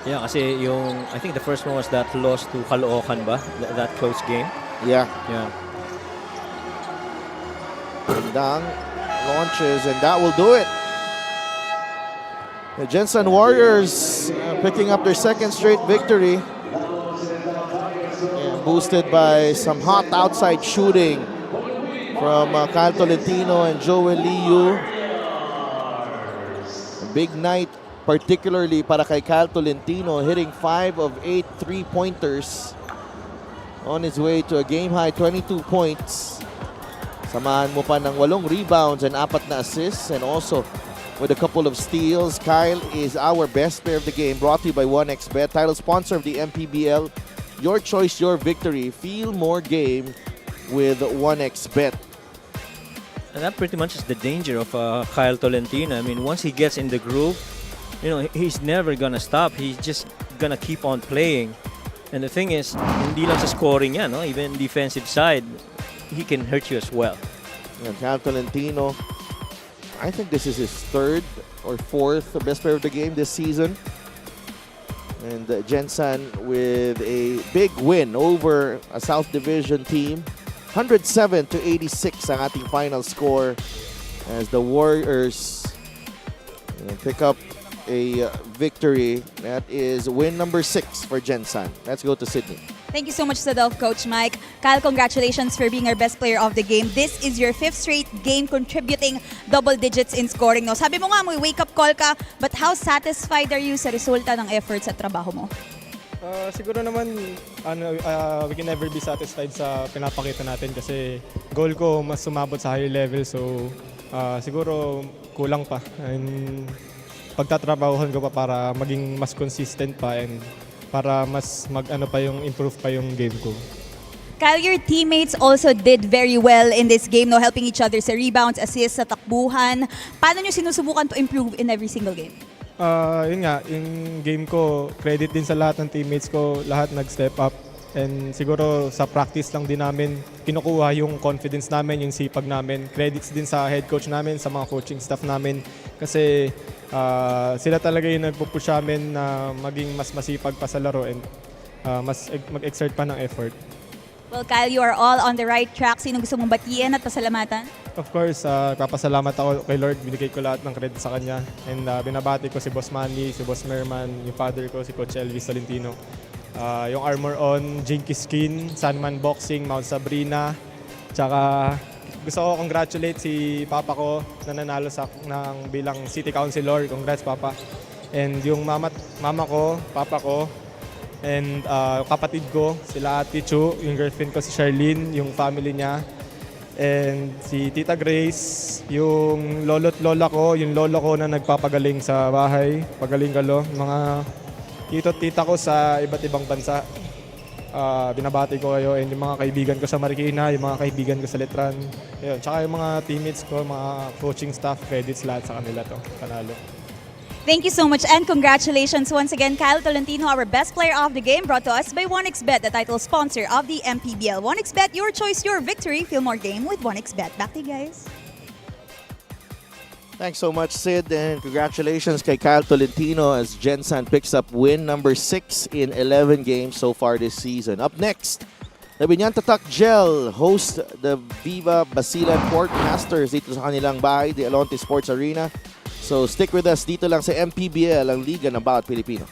Yeah, kasi I think the first one was that loss to Caloocan ba? That close game.
Yeah.
Yeah.
Dang launches and that will do it. The Gensan Warriors picking up their second straight victory. And boosted by some hot outside shooting from Kyle Tolentino and Joel Liu. A big night, particularly para kay Kyle Tolentino, hitting 5 of 8 3-pointers on his way to a game-high 22 points. Samahan mo pa ng 8 rebounds and 4 na assists, and also with a couple of steals. Kyle is our best player of the game, brought to you by 1xBet, title sponsor of the MPBL. Your choice, your victory. Feel more game with 1xBet.
And that pretty much is the danger of Kyle Tolentino. I mean, once he gets in the groove, he's never gonna stop. He's just gonna keep on playing. And the thing is, hindi lang sa scoring yan, even defensive side, he can hurt you as well.
And Kyle Tolentino, I think this is his 3rd or 4th best player of the game this season. And Gensan with a big win over a South Division team. 107 to 86 ang ating final score as the Warriors pick up a victory. That is win number 6 for Gensan. Let's go to Sydney.
Thank you so much sa Coach Mike. Kyle, congratulations for being our best player of the game. This is your 5th straight game contributing double digits in scoring. No? Sabi mo nga, may wake-up call ka, but how satisfied are you sa resulta ng efforts at trabaho mo?
Siguro naman, we can never be satisfied sa pinapakita natin kasi goal ko mas sumabot sa higher level. So, siguro kulang pa. And pagtatrabahuhan ko pa para maging mas consistent pa and para mas improve pa yung game ko.
Kyle, your teammates also did very well in this game, no, helping each other sa rebounds, assists, sa takbuhan. Paano nyo sinusubukan to improve in every single game?
Yun nga, yung game ko, credit din sa lahat ng teammates ko, lahat nag-step up. And siguro sa practice lang din namin, kinukuha yung confidence namin, yung sipag namin. Credits din sa head coach namin, sa mga coaching staff namin. Kasi sila talaga yung nagpupush amin na maging mas masipag pa sa laro and mas mag-exert pa ng effort.
Well, Kyle, you are all on the right track. Sino gusto mong batiin at pasalamatan?
Of course, papasalamat ako kay Lord. Binigay ko lahat ng credit sa kanya. And binabati ko si Boss Manny, si Boss Merman, yung father ko, si Coach Elvis Tolentino. Yung Armor On, Jinky Skin, Sunman Boxing, Mount Sabrina. Tsaka gusto ko congratulate si Papa ko na nanalo ng bilang City Councilor. Congrats, Papa. And yung mama ko, Papa ko, and kapatid ko, sila Ate Chu, yung girlfriend ko si Charlene, yung family niya. And si Tita Grace, yung lolo't lola ko, yung lolo ko na nagpapagaling sa bahay, pagaling-galo, mga tito't tita ko sa iba't ibang bansa. Binabati ko kayo and yung mga kaibigan ko sa Marikina, yung mga kaibigan ko sa Letran. Ayun, tsaka yung mga teammates ko, mga coaching staff, credits lahat sa kanila to, panalo.
Thank you so much and congratulations once again, Kyle Tolentino, our best player of the game, brought to us by 1xBet, the title sponsor of the MPBL. 1xBet, your choice, your victory. Feel more game with 1xBet. Back to you guys.
Thanks so much, Sid, and congratulations kay Kyle Tolentino as Gensan picks up win number 6 in 11 games so far this season. Up next, the Binyan Tatak Gel host the Viva Basilan Port Masters dito sa kanilang bahay, the Alonte Sports Arena. So stick with us dito lang sa MPBL, ang Liga ng Bawat Pilipino.